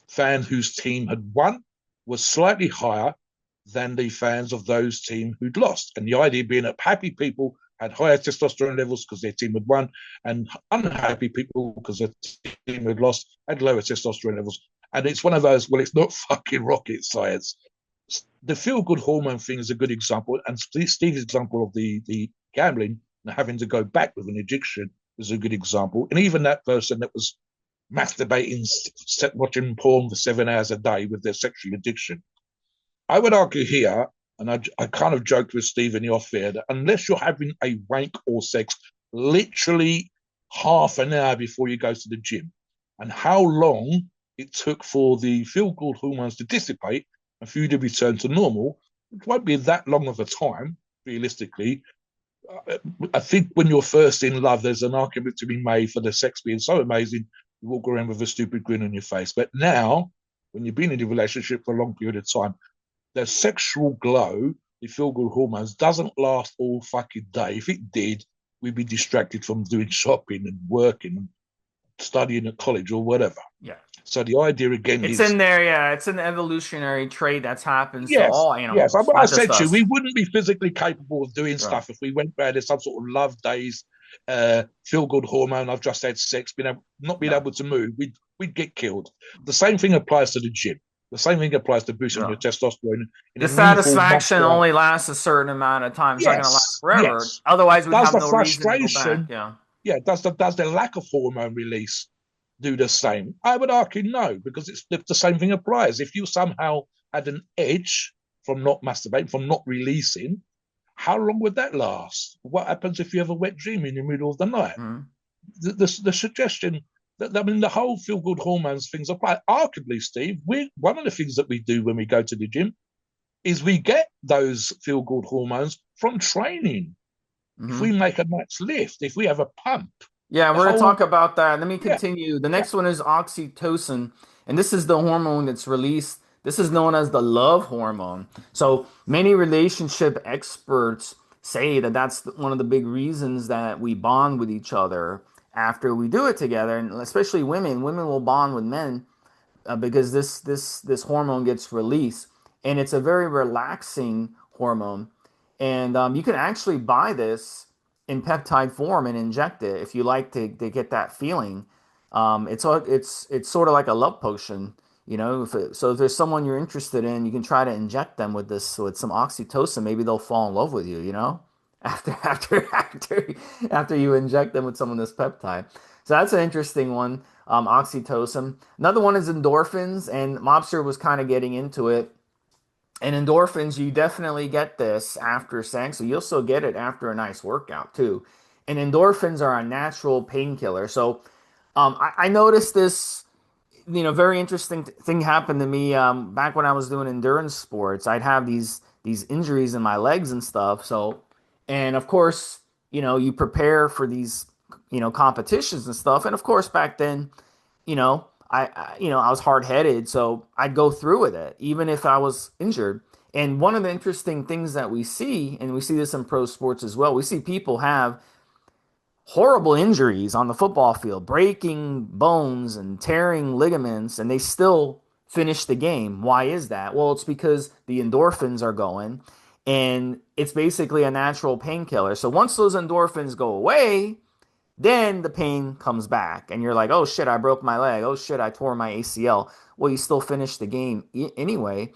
fans whose team had won was slightly higher than the fans of those teams who'd lost. And the idea being that happy people had higher testosterone levels because their team had won, and unhappy people because their team had lost had lower testosterone levels. And it's one of those, well, it's not fucking rocket science. The feel good hormone thing is a good example. And Steve's example of the gambling and having to go back with an addiction is a good example. And even that person that was masturbating, watching porn for 7 hours a day with their sexual addiction, I would argue here, and I kind of joked with Steve in the off air, that unless you're having a wank or sex literally half an hour before you go to the gym, and how long it took for the feel good hormones to dissipate and for you to return to normal, it won't be that long of a time, realistically. I think when you're first in love, there's an argument to be made for the sex being so amazing, you walk around with a stupid grin on your face. But now, when you've been in a relationship for a long period of time, the sexual glow, the feel good hormones, doesn't last all fucking day. If it did, we'd be distracted from doing shopping and working and studying at college or whatever. Yeah. So the idea again It's is, in there, yeah. It's an evolutionary trait that's happens to yes, all yes. animals, I not just said to you, us. we wouldn't be physically capable of doing Right. stuff if we went round as some sort of love days, feel good hormone. I've just had sex, not being No. able to move. We'd get killed. The same thing applies to the gym. The same thing applies to boosting your No. testosterone in The a meaningful, satisfaction muscular. only lasts a certain amount of time. It's not going to last Yes, forever. yes. Otherwise, we'd Does have the no reason to go back. frustration, Yeah. yeah, does the lack of hormone release do the same? I would argue no, because it's the same thing applies. If you somehow had an edge from not masturbating, from not releasing, how long would that last? What happens if you have a wet dream in the middle of the night? Mhm. The suggestion that, I mean, the whole feel good hormones things apply. Arguably, Steve, one of the things that we do when we go to the gym is we get those feel good hormones from training. If we Mhm. make a max lift, if we have a pump, Yeah, the we're going to whole, talk about that. Let me yeah, continue. The yeah. next one is oxytocin, and this is the hormone that's released. This is known as the love hormone. So many relationship experts say that that's one of the big reasons that we bond with each other after we do it together, and especially women. Women will bond with men because this hormone gets released, and it's a very relaxing hormone. And you can actually buy this in peptide form and inject it if you like to get that feeling. It's sort of like a love potion, you know. So if there's someone you're interested in, you can try to inject them with this with some oxytocin. Maybe they'll fall in love with you, you know, after you inject them with some of this peptide. So that's an interesting one. Oxytocin. Another one is endorphins, and Mobster was kind of getting into it. And endorphins, you definitely get this after sex. So you'll still get it after a nice workout too. And endorphins are a natural painkiller. So I noticed this, very interesting thing happened to me back when I was doing endurance sports. I'd have these injuries in my legs and stuff. So, and of course, you prepare for these, competitions and stuff. And of course, back then, I was hard headed, so I'd go through with it, even if I was injured. And one of the interesting things that we see, and we see this in pro sports as well, we see people have horrible injuries on the football field, breaking bones and tearing ligaments, and they still finish the game. Why is that? Well, it's because the endorphins are going, and it's basically a natural painkiller. So once those endorphins go away, then the pain comes back, and you're like, oh shit, I broke my leg. Oh shit, I tore my ACL. Well, you still finish the game anyway.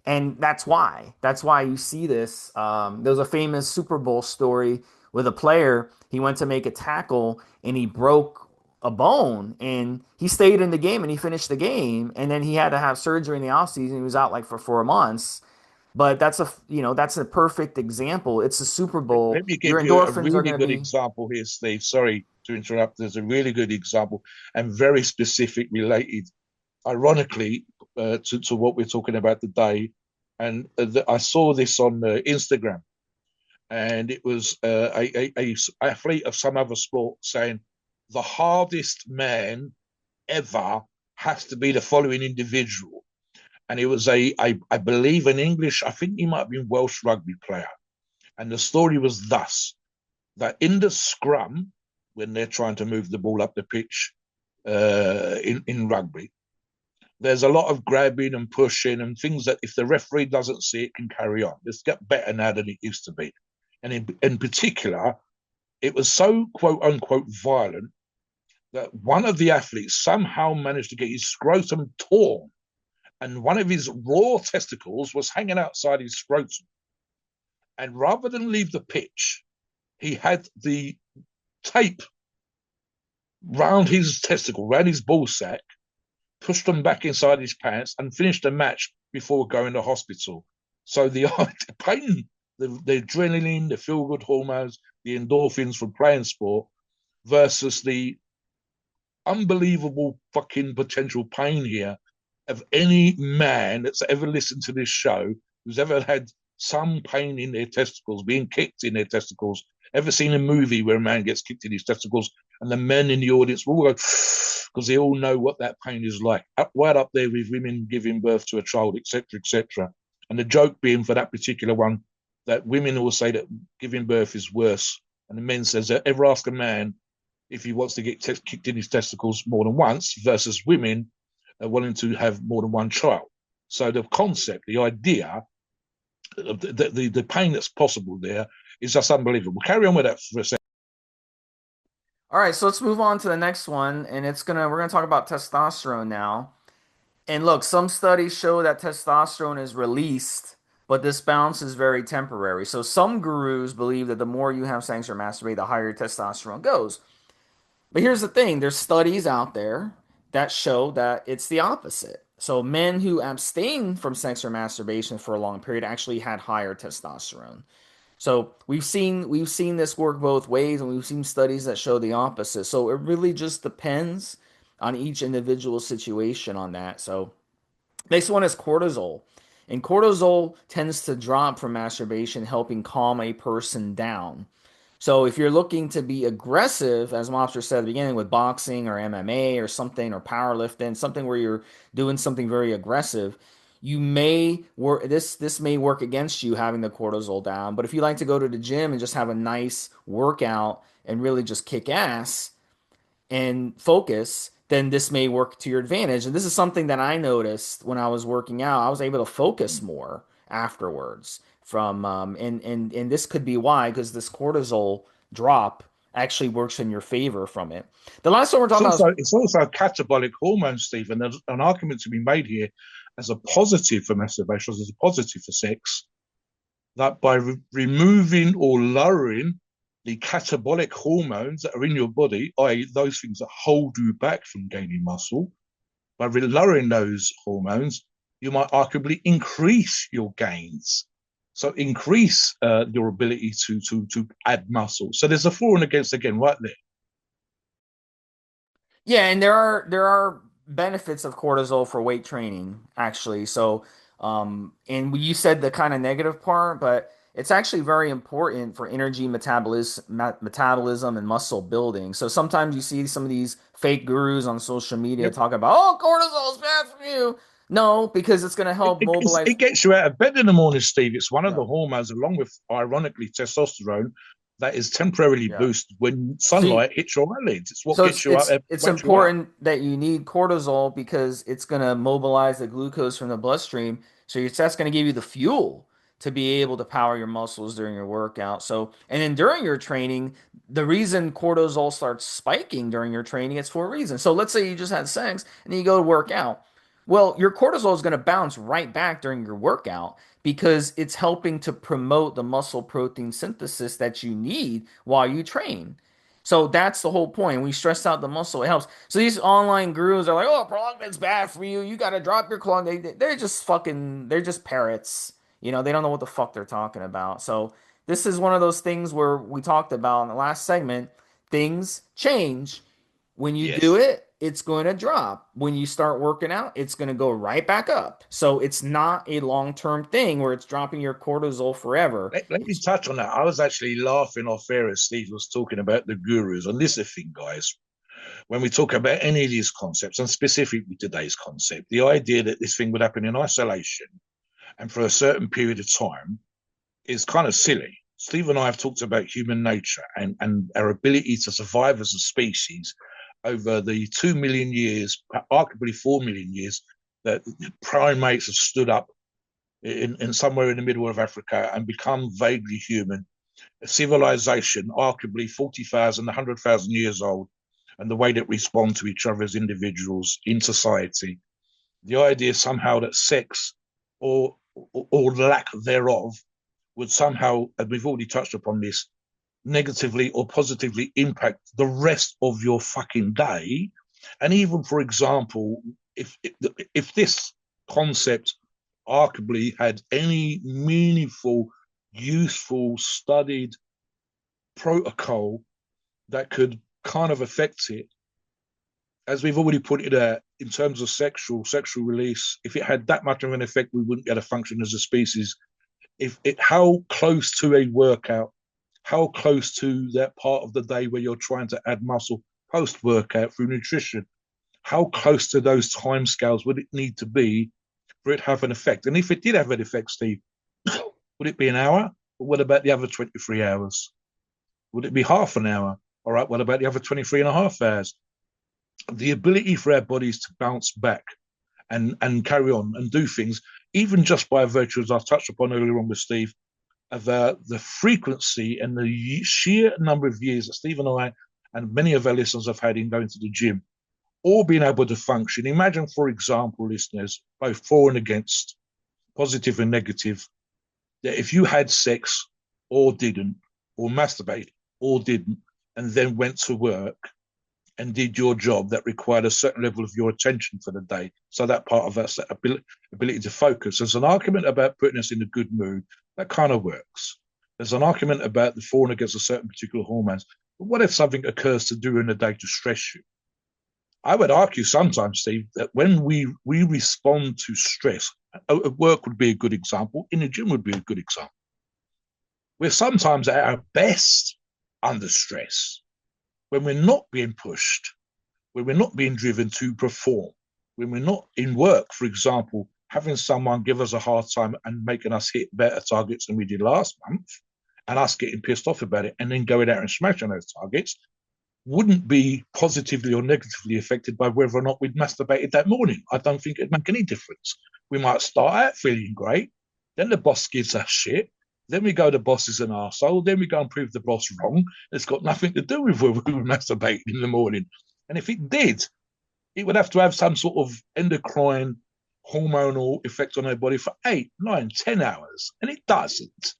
And that's why. That's why you see this. There was a famous Super Bowl story with a player. He went to make a tackle and he broke a bone, and he stayed in the game and he finished the game. And then he had to have surgery in the offseason. He was out like for 4 months. But that's a perfect example. It's a Super Bowl. Let me Your give you a endorphins are really going to good be example here, Steve. Sorry to interrupt. There's a really good example and very specific, related, ironically, to what we're talking about today. And I saw this on Instagram, and it was a athlete of some other sport saying the hardest man ever has to be the following individual. And it was I believe an English, I think he might have been Welsh rugby player. And the story was thus: that in the scrum, when they're trying to move the ball up the pitch in rugby, there's a lot of grabbing and pushing and things that if the referee doesn't see it can carry on. It's got better now than it used to be. And in particular, it was so quote unquote violent that one of the athletes somehow managed to get his scrotum torn and one of his raw testicles was hanging outside his scrotum. And rather than leave the pitch, he had the tape round his testicle, round his ball sack, pushed them back inside his pants, and finished the match before going to hospital. So the pain, the adrenaline, the feel good hormones, the endorphins from playing sport versus the unbelievable fucking potential pain here of any man that's ever listened to this show who's ever had some pain in their testicles, being kicked in their testicles, ever seen a movie where a man gets kicked in his testicles and the men in the audience will all go because they all know what that pain is like, right up there with women giving birth to a child, etc., etc. And the joke being for that particular one that women will say that giving birth is worse, and the men says that ever ask a man if he wants to get kicked in his testicles more than once versus women wanting to have more than one child. So the concept, the idea, the pain that's possible there is just unbelievable. Carry on with that for a second. All right, so let's move on to the next one, and we're gonna talk about testosterone now. And look, some studies show that testosterone is released, but this bounce is very temporary. So some gurus believe that the more you have sex or masturbate, the higher testosterone goes. But here's the thing, there's studies out there that show that it's the opposite. So men who abstain from sex or masturbation for a long period actually had higher testosterone. So we've seen this work both ways, and we've seen studies that show the opposite. So it really just depends on each individual situation on that. So next one is cortisol. And cortisol tends to drop from masturbation, helping calm a person down. So if you're looking to be aggressive, as Mobster said at the beginning, with boxing or MMA or something, or powerlifting, something where you're doing something very aggressive, you may work this may work against you having the cortisol down. But if you like to go to the gym and just have a nice workout and really just kick ass and focus, then this may work to your advantage. And this is something that I noticed when I was working out. I was able to focus more afterwards from and this could be why, because this cortisol drop actually works in your favor from it. The last one we're talking about is It's also a catabolic hormone, Steve, and there's an argument to be made here as a positive for masturbation, as a positive for sex, that by removing or lowering the catabolic hormones that are in your body, i.e., those things that hold you back from gaining muscle, by lowering those hormones, you might arguably increase your gains. So increase your ability to add muscle. So there's a for and against again right there. yeah, and there are benefits of cortisol for weight training actually. So and you said the kind of negative part, but it's actually very important for energy metabolism and muscle building. So sometimes you see some of these fake gurus on social media Yep. talk about, oh, cortisol is bad for you. No, because it's going to help mobilize. It gets you out of bed in the morning, Steve. It's one of Yeah. the hormones, along with ironically testosterone, that is temporarily Yeah. boosted when See, sunlight hits your eyelids. It's what so gets you out, it's wakes you up. important that you need cortisol because it's going to mobilize the glucose from the bloodstream. So that's going to give you the fuel to be able to power your muscles during your workout. So, and then during your training, the reason cortisol starts spiking during your training, it's for a reason. So let's say you just had sex and then you go to work out. Well, your cortisol is going to bounce right back during your workout because it's helping to promote the muscle protein synthesis that you need while you train. So that's the whole point. We stress out the muscle, it helps. So these online gurus are like, "Oh, prolongment's bad for you. You got to drop your clog." They're just parrots. They don't know what the fuck they're talking about. So this is one of those things where we talked about in the last segment. Things change. When you do Yes. it, it's going to drop. When you start working out, it's going to go right back up. So it's not a long-term thing where it's dropping your cortisol forever. Let me It's touch on that. I was actually laughing off air as Steve was talking about the gurus. And this is the thing, guys. When we talk about any of these concepts, and specifically today's concept, the idea that this thing would happen in isolation and for a certain period of time is kind of silly. Steve and I have talked about human nature and our ability to survive as a species over the 2 million years, arguably 4 million years that primates have stood up in somewhere in the middle of Africa and become vaguely human. A civilization, arguably 40,000, 100,000 years old, and the way that we respond to each other as individuals in society. The idea somehow that sex or lack thereof would somehow, and we've already touched upon this, negatively or positively impact the rest of your fucking day. And even, for example, if this concept arguably had any meaningful, useful, studied protocol that could kind of affect it, as we've already put it out, in terms of sexual release, if it had that much of an effect, we wouldn't be able to function as a species. If it, how close to a workout, how close to that part of the day where you're trying to add muscle post workout through nutrition, how close to those timescales would it need to be for it to have an effect? And if it did have an effect, Steve, would it be an hour? Or what about the other 23 hours? Would it be half an hour? All right, what about the other 23 and a half hours? The ability for our bodies to bounce back and carry on and do things, even just by virtue, as I touched upon earlier on with Steve, of the frequency and the sheer number of years that Steve and I and many of our listeners have had in going to the gym, all being able to function. Imagine, for example, listeners, both for and against, positive and negative, that if you had sex or didn't, or masturbate or didn't, and then went to work and did your job that required a certain level of your attention for the day. So that part of us, that ability to focus. There's an argument about putting us in a good mood. That kind of works. There's an argument about the falling against a certain particular hormones. But what if something occurs to do in the day to stress you? I would argue sometimes, Steve, that when we respond to stress, work would be a good example, in the gym would be a good example. We're sometimes at our best under stress when we're not being pushed, when we're not being driven to perform, when we're not in work, for example, having someone give us a hard time and making us hit better targets than we did last month, and us getting pissed off about it, and then going out and smashing those targets, wouldn't be positively or negatively affected by whether or not we'd masturbated that morning. I don't think it'd make any difference. We might start out feeling great, then the boss gives us shit, then we go, the boss is an arsehole, then we go and prove the boss wrong. It's got nothing to do with whether we were masturbating in the morning. And if it did, it would have to have some sort of endocrine hormonal effect on our body for 8, 9, 10 hours. And it doesn't.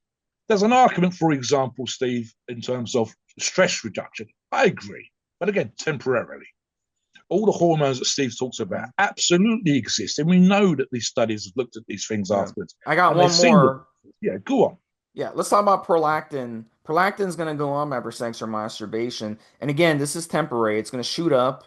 There's an argument, for example, Steve, in terms of stress reduction. I agree. But again, temporarily. All the hormones that Steve talks about absolutely exist. And we know that these studies have looked at these things afterwards. I got And they've one seen more. them. Yeah, go on. Yeah, let's talk about prolactin. Prolactin is going to go on after sex or masturbation. And again, this is temporary. It's going to shoot up.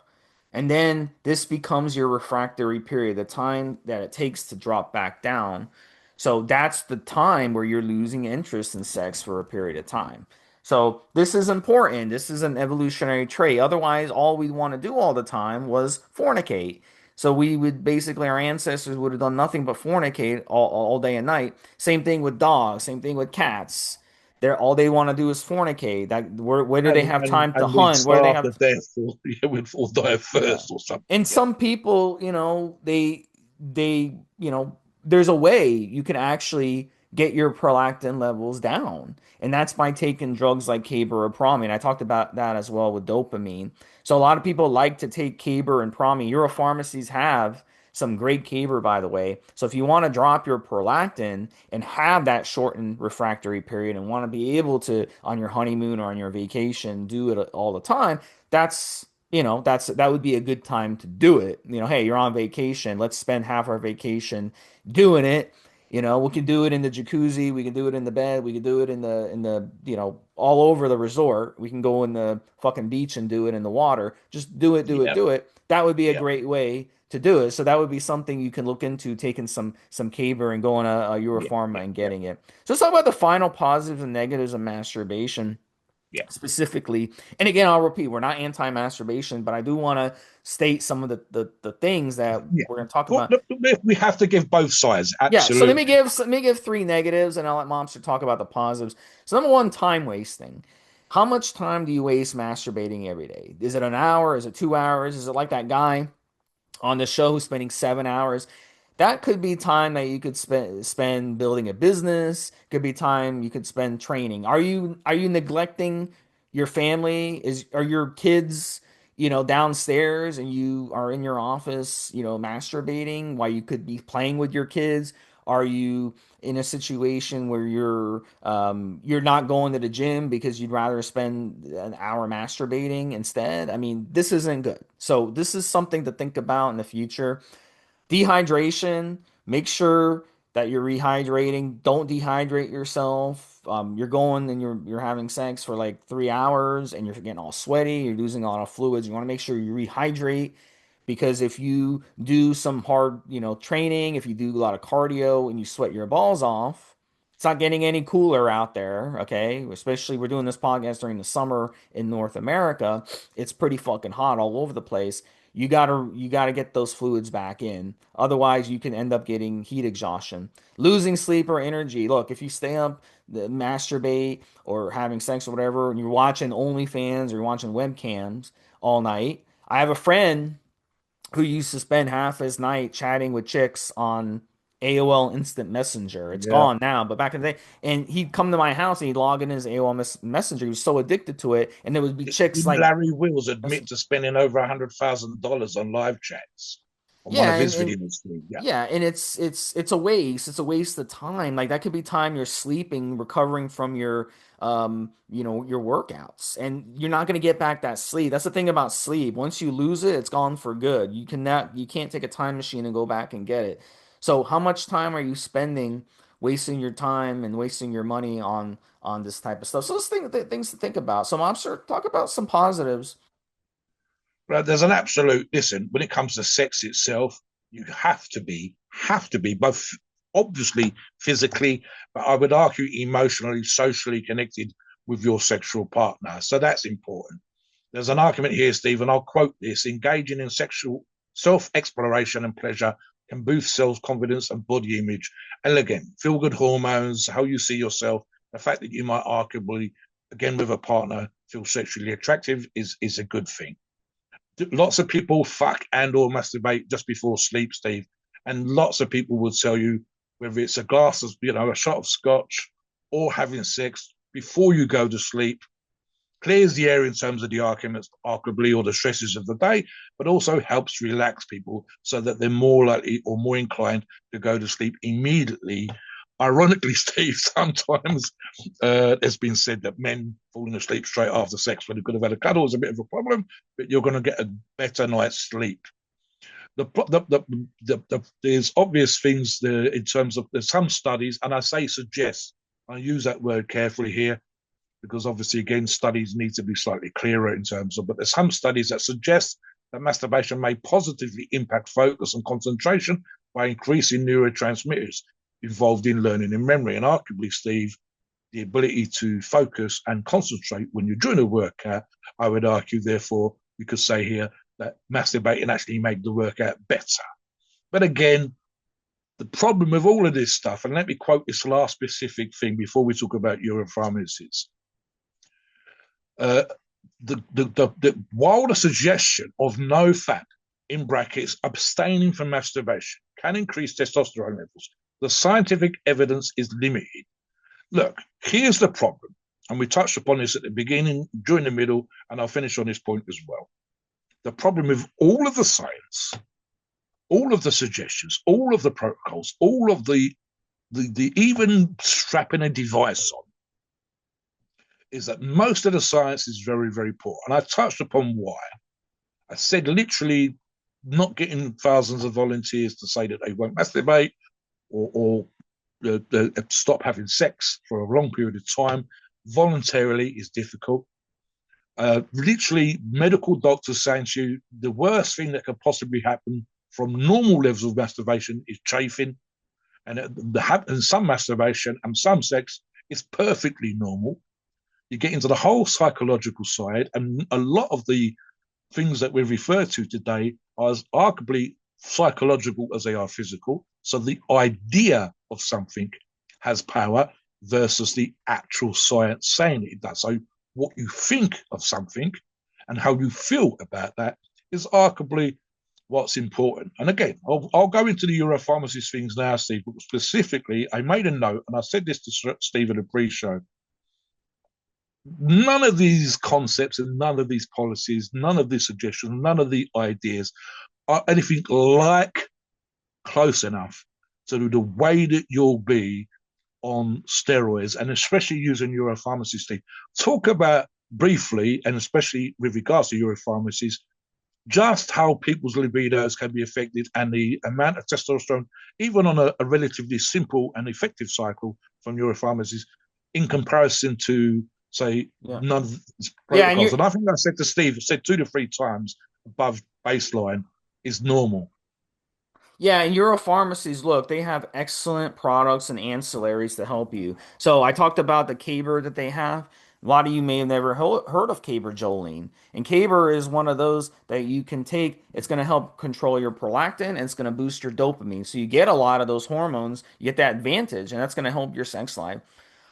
And then this becomes your refractory period, the time that it takes to drop back down. So that's the time where you're losing interest in sex for a period of time. So this is important. This is an evolutionary trait. Otherwise, all we want to do all the time was fornicate. So we would basically, our ancestors would have done nothing but fornicate all day and night. Same thing with dogs, same thing with cats. They're all they want to do is fornicate. That where do they And have time to we'd hunt? Where do they starve have to death, or yeah, we'd all die of yeah. thirst or something. And Yeah, some people, there's a way you can actually get your prolactin levels down. And that's by taking drugs like caberopramine. I talked about that as well with dopamine. So a lot of people like to take caber and pramine. Euro pharmacies have some great caber, by the way. So if you want to drop your prolactin and have that shortened refractory period and want to be able to, on your honeymoon or on your vacation, do it all the time, that's that would be a good time to do it. Hey, you're on vacation. Let's spend half our vacation doing it. We can do it in the jacuzzi. We can do it in the bed. We can do it in the all over the resort. We can go in the fucking beach and do it in the water. Just do it, do it, yeah, do it. That would be a yeah, great way to do it. So that would be something you can look into, taking some caber and going to Euro yeah, Pharma yeah, and yeah, getting it. So let's talk about the final positives and negatives of masturbation yeah, specifically. And again, I'll repeat, we're not anti-masturbation, but I do want to state some of the things that yeah. we're going to talk Well, about. look, we have to give both sides. Yeah, so let me Absolutely. give let me give three negatives, and I'll let Momster talk about the positives. So number one, time wasting. How much time do you waste masturbating every day? Is it an hour? Is it 2 hours? Is it like that guy on the show who's spending 7 hours. That could be time that you could spend building a business. Could be time you could spend training. Are you neglecting your family? Are your kids, downstairs and you are in your office, masturbating while you could be playing with your kids? Are you in a situation where you're not going to the gym because you'd rather spend an hour masturbating instead? I mean, this isn't good. So this is something to think about in the future. Dehydration, make sure that you're rehydrating. Don't dehydrate yourself. You're going and you're having sex for like 3 hours and you're getting all sweaty. You're losing a lot of fluids. You want to make sure you rehydrate because if you do some hard, training, if you do a lot of cardio and you sweat your balls off, it's not getting any cooler out there. Okay, especially we're doing this podcast during the summer in North America. It's pretty fucking hot all over the place. You gotta get those fluids back in. Otherwise, you can end up getting heat exhaustion, losing sleep or energy. Look, if you stay up, masturbate or having sex or whatever, and you're watching OnlyFans or you're watching webcams all night. I have a friend who used to spend half his night chatting with chicks on AOL Instant Messenger. It's Yeah. gone now, but back in the day, and he'd come to my house and he'd log in his AOL Messenger. He was so addicted to it, and there would be chicks Didn't like. Larry Wills admit to spending over $100,000 on live chats on one Yeah, of his and videos? Yeah. yeah, and it's a waste. It's a waste of time. Like that could be time you're sleeping, recovering from your workouts. And you're not going to get back that sleep. That's the thing about sleep. Once you lose it, it's gone for good. You can't take a time machine and go back and get it. So how much time are you spending wasting your time and wasting your money on this type of stuff? So those things to think about. So I'm sure talk about some positives. Right, there's an absolute listen when it comes to sex itself. You have to be both obviously physically, but I would argue emotionally, socially connected with your sexual partner. So that's important. There's an argument here, Steve, and I'll quote this: engaging in sexual self-exploration and pleasure can boost self-confidence and body image. And again, feel good hormones, how you see yourself, the fact that you might arguably, again, with a partner, feel sexually attractive is a good thing. Lots of people fuck and or masturbate just before sleep, Steve, and lots of people will tell you whether it's a glass of, a shot of scotch or having sex before you go to sleep clears the air in terms of the arguments, arguably, or the stresses of the day, but also helps relax people so that they're more likely or more inclined to go to sleep immediately. Ironically, Steve, sometimes it's been said that men falling asleep straight after sex when they could have had a cuddle is a bit of a problem, but you're going to get a better night's sleep. There's obvious things there in terms of there's some studies, and I say suggest. I use that word carefully here because obviously, again, studies need to be slightly clearer in terms of, but there's some studies that suggest that masturbation may positively impact focus and concentration by increasing neurotransmitters involved in learning and memory. And arguably, Steve, the ability to focus and concentrate when you're doing a workout, I would argue, therefore, we could say here that masturbating actually made the workout better. But again, the problem with all of this stuff, and let me quote this last specific thing before we talk about Euro Pharma, uh, while the suggestion of no fat, in brackets, abstaining from masturbation, can increase testosterone levels, the scientific evidence is limited. Look, here's the problem, and we touched upon this at the beginning, during the middle, and I'll finish on this point as well. The problem with all of the science, all of the suggestions, all of the protocols, all of the even strapping a device on, is that most of the science is very, very poor. And I touched upon why. I said literally not getting thousands of volunteers to say that they won't masturbate or stop having sex for a long period of time voluntarily is difficult. Literally, medical doctors saying to you the worst thing that could possibly happen from normal levels of masturbation is chafing, and some masturbation and some sex is perfectly normal. You get into the whole psychological side, and a lot of the things that we refer to today are as arguably psychological as they are physical. So the idea of something has power versus the actual science saying it does. So what you think of something and how you feel about that is arguably what's important. And again, I'll go into the Europharmacist things now, Steve, but specifically, I made a note, and I said this to Steve in the pre-show. None of these concepts and none of these policies, none of these suggestions, none of the ideas are anything like close enough to the way that you'll be on steroids, and especially using Europharmacy, Steve. Talk about briefly, and especially with regards to Europharmacies, just how people's libidos can be affected and the amount of testosterone, even on a relatively simple and effective cycle from Europharmacies, in comparison to, say, Yeah. none of these Yeah, and protocols. you And I think I said to Steve, I said 2 to 3 times above baseline is normal. Yeah, and Euro pharmacies, look, they have excellent products and ancillaries to help you. So I talked about the Caber that they have. A lot of you may have never heard of Caber Jolene. And Caber is one of those that you can take. It's going to help control your prolactin and it's going to boost your dopamine. So you get a lot of those hormones, you get that advantage, and that's going to help your sex life.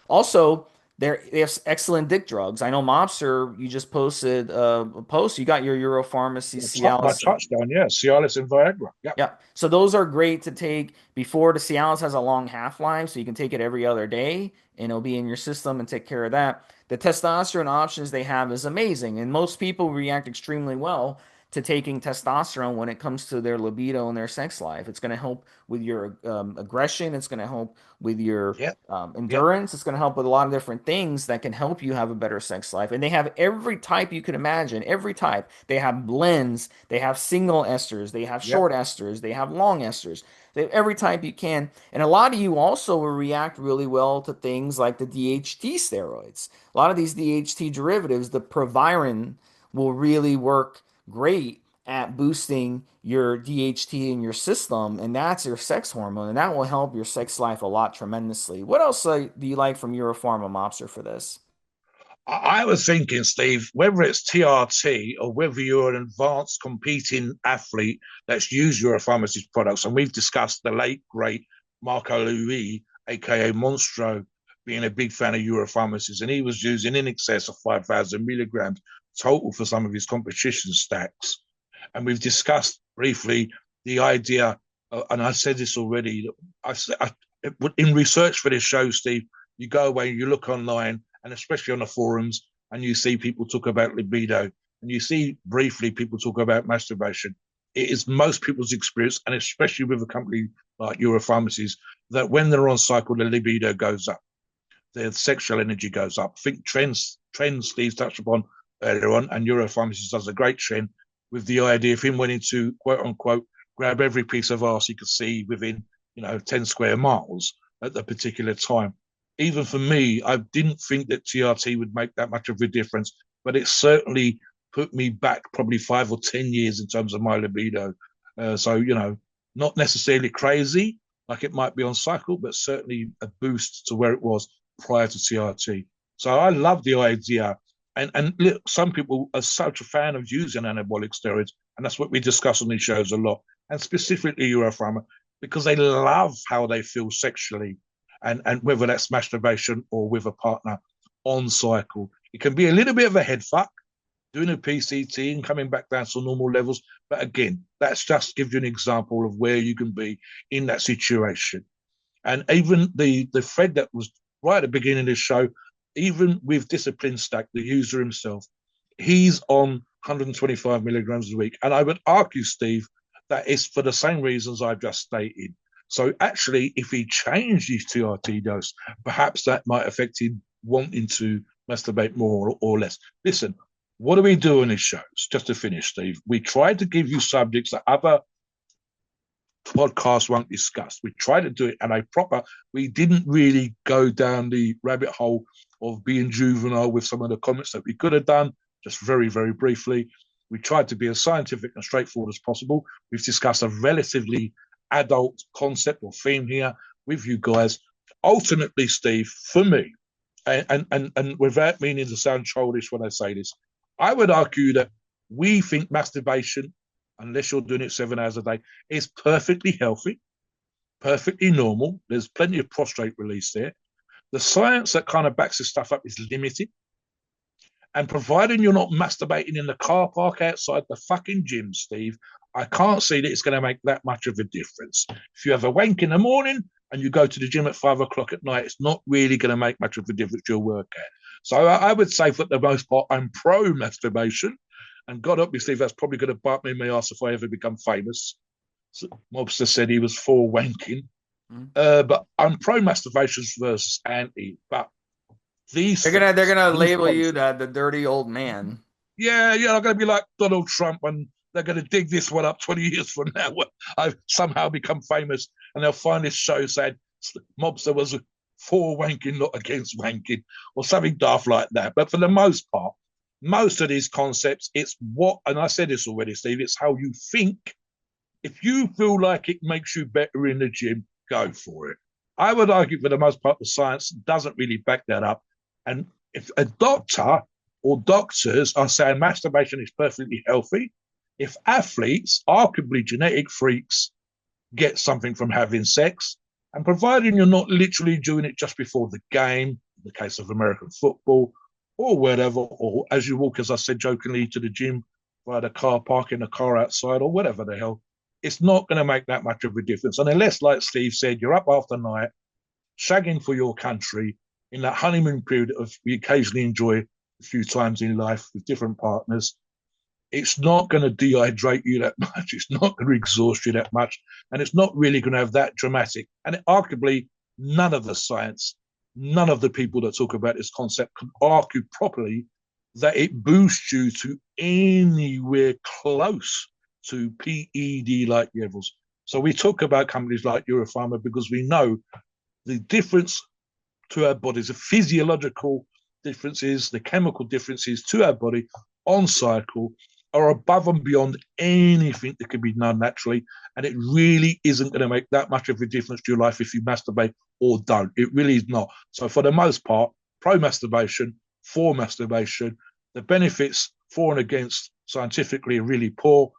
Also, they have excellent dick drugs. I know Mobster, you just posted a post. You got your Euro Pharmacy My Cialis. touchdown, yeah, Cialis and Viagra. Yeah, Yeah. So those are great to take before. The Cialis has a long half-life, so you can take it every other day and it'll be in your system and take care of that. The testosterone options they have is amazing, and most people react extremely well to taking testosterone when it comes to their libido and their sex life. It's going to help with your aggression. It's going to help with your yeah, yeah, endurance. It's going to help with a lot of different things that can help you have a better sex life. And they have every type you could imagine, every type. They have blends, they have single esters, they have yeah. short esters, they have long esters. They have every type you can. And a lot of you also will react really well to things like the DHT steroids. A lot of these DHT derivatives, the proviron, will really work great at boosting your DHT in your system, and that's your sex hormone, and that will help your sex life a lot tremendously. What else do you like from Euro Pharma Mobster for this? I was thinking, Steve, whether it's TRT or whether you're an advanced competing athlete that's used your pharmacy's products, and we've discussed the late great Marco Louis, aka Monstro, being a big fan of Europharmacies, and he was using in excess of 5,000 milligrams total for some of his competition stacks. And we've discussed briefly the idea, and I said this already. In research for this show, Steve, you go away, you look online, and especially on the forums, and you see people talk about libido, and you see briefly people talk about masturbation. It is most people's experience, and especially with a company like Europharmacies, that when they're on cycle, the libido goes up, their sexual energy goes up. I think trends Steve touched upon earlier on, and Europharmacies does a great trend with the idea of him wanting to quote unquote grab every piece of arse he could see within 10 square miles at the particular time. Even for me, I didn't think that TRT would make that much of a difference, but it certainly put me back probably 5 or 10 years in terms of my libido. So, not necessarily crazy like it might be on cycle, but certainly a boost to where it was prior to TRT. So I love the idea. And look, some people are such a fan of using anabolic steroids, and that's what we discuss on these shows a lot, and specifically Europharma, because they love how they feel sexually, and whether that's masturbation or with a partner on cycle. It can be a little bit of a head fuck doing a PCT and coming back down to normal levels. But again, that's just give you an example of where you can be in that situation. And even the thread that was right at the beginning of the show, even with Discipline Stack, the user himself, he's on 125 milligrams a week. And I would argue, Steve, that it's for the same reasons I've just stated. So actually, if he changed his TRT dose, perhaps that might affect him wanting to masturbate more or less. Listen, what do we do on these shows? Just to finish, Steve, we try to give you subjects that other podcasts won't discuss. We try to do it and we didn't really go down the rabbit hole of being juvenile with some of the comments that we could have done, just very, very briefly. We tried to be as scientific and straightforward as possible. We've discussed a relatively adult concept or theme here with you guys. Ultimately, Steve, for me, and without meaning to sound childish when I say this, I would argue that we think masturbation, unless you're doing it 7 hours a day, is perfectly healthy, perfectly normal. There's plenty of prostrate release there. The science that kind of backs this stuff up is limited. And providing you're not masturbating in the car park outside the fucking gym, Steve, I can't see that it's going to make that much of a difference. If you have a wank in the morning and you go to the gym at 5 o'clock at night, it's not really going to make much of a difference to your workout. So I would say for the most part, I'm pro masturbation. And God help me, Steve, that's probably going to bite me in my ass if I ever become famous. So Mobster said he was for wanking. But I'm pro masturbation versus anti. But They're gonna these label you concepts, the dirty old man. yeah, I'm going to be like Donald Trump, and they're going to dig this one up 20 years from now when I've somehow become famous, and they'll find this show saying Mobster was for wanking, not against wanking, or something daft like that. But for the most part, most of these concepts, it's what, and I said this already, Steve, it's how you think. If you feel like it makes you better in the gym, go for it. I would argue for the most part, the science doesn't really back that up. And if a doctor or doctors are saying masturbation is perfectly healthy, if athletes, arguably genetic freaks, get something from having sex, and providing you're not literally doing it just before the game, in the case of American football, or whatever, or as you walk, as I said jokingly, to the gym via the car park in the car outside, or whatever the hell, it's not going to make that much of a difference. And unless, like Steve said, you're up after night, shagging for your country in that honeymoon period of we occasionally enjoy a few times in life with different partners, it's not going to dehydrate you that much. It's not going to exhaust you that much. And it's not really going to have that dramatic. And arguably, none of the science, none of the people that talk about this concept can argue properly that it boosts you to anywhere close to PED-like levels. So we talk about companies like Euro Pharma because we know the difference to our bodies, the physiological differences, the chemical differences to our body on cycle are above and beyond anything that can be done naturally. And it really isn't going to make that much of a difference to your life if you masturbate or don't. It really is not. So for the most part, pro masturbation, for masturbation, the benefits for and against scientifically are really poor.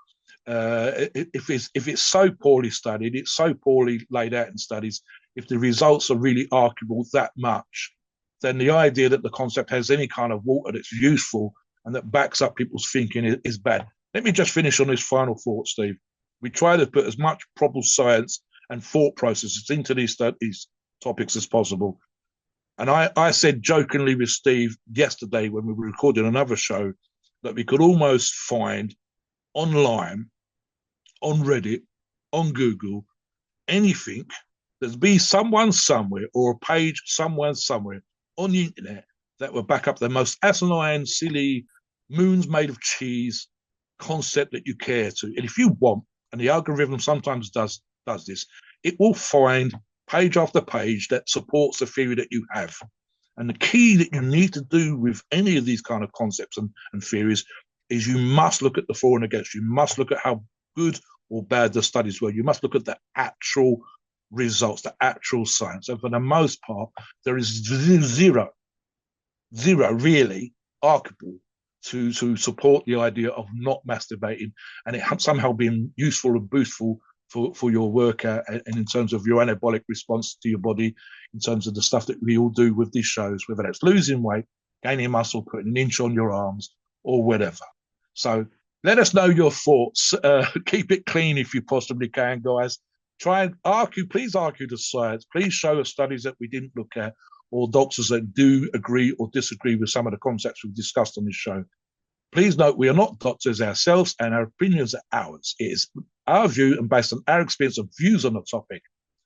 If it's so poorly studied, it's so poorly laid out in studies, if the results are really arguable that much, then the idea that the concept has any kind of water that's useful and that backs up people's thinking is bad. Let me just finish on this final thought, Steve. We try to put as much proper science and thought processes into these topics as possible. And I said jokingly with Steve yesterday when we were recording another show that we could almost find online, on Reddit, on Google, anything, there's be someone somewhere or a page someone somewhere on the internet that will back up the most asinine, silly, moons made of cheese concept that you care to. And if you want, and the algorithm sometimes does this, it will find page after page that supports the theory that you have. And the key that you need to do with any of these kind of concepts and theories is you must look at the for and against. You must look at how good or bad the studies were. You must look at the actual results, the actual science. And for the most part, there is zero really arguable to support the idea of not masturbating and it somehow being useful and boostful for your workout and in terms of your anabolic response to your body, in terms of the stuff that we all do with these shows, whether that's losing weight, gaining muscle, putting an inch on your arms, or whatever. So let us know your thoughts. Keep it clean if you possibly can, guys. Try and argue, please argue the science. Please show us studies that we didn't look at or doctors that do agree or disagree with some of the concepts we've discussed on this show. Please note we are not doctors ourselves and our opinions are ours. It is our view and based on our experience of views on the topic.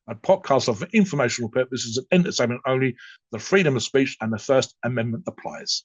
And podcasts are for informational purposes and entertainment only. The freedom of speech and the First Amendment applies.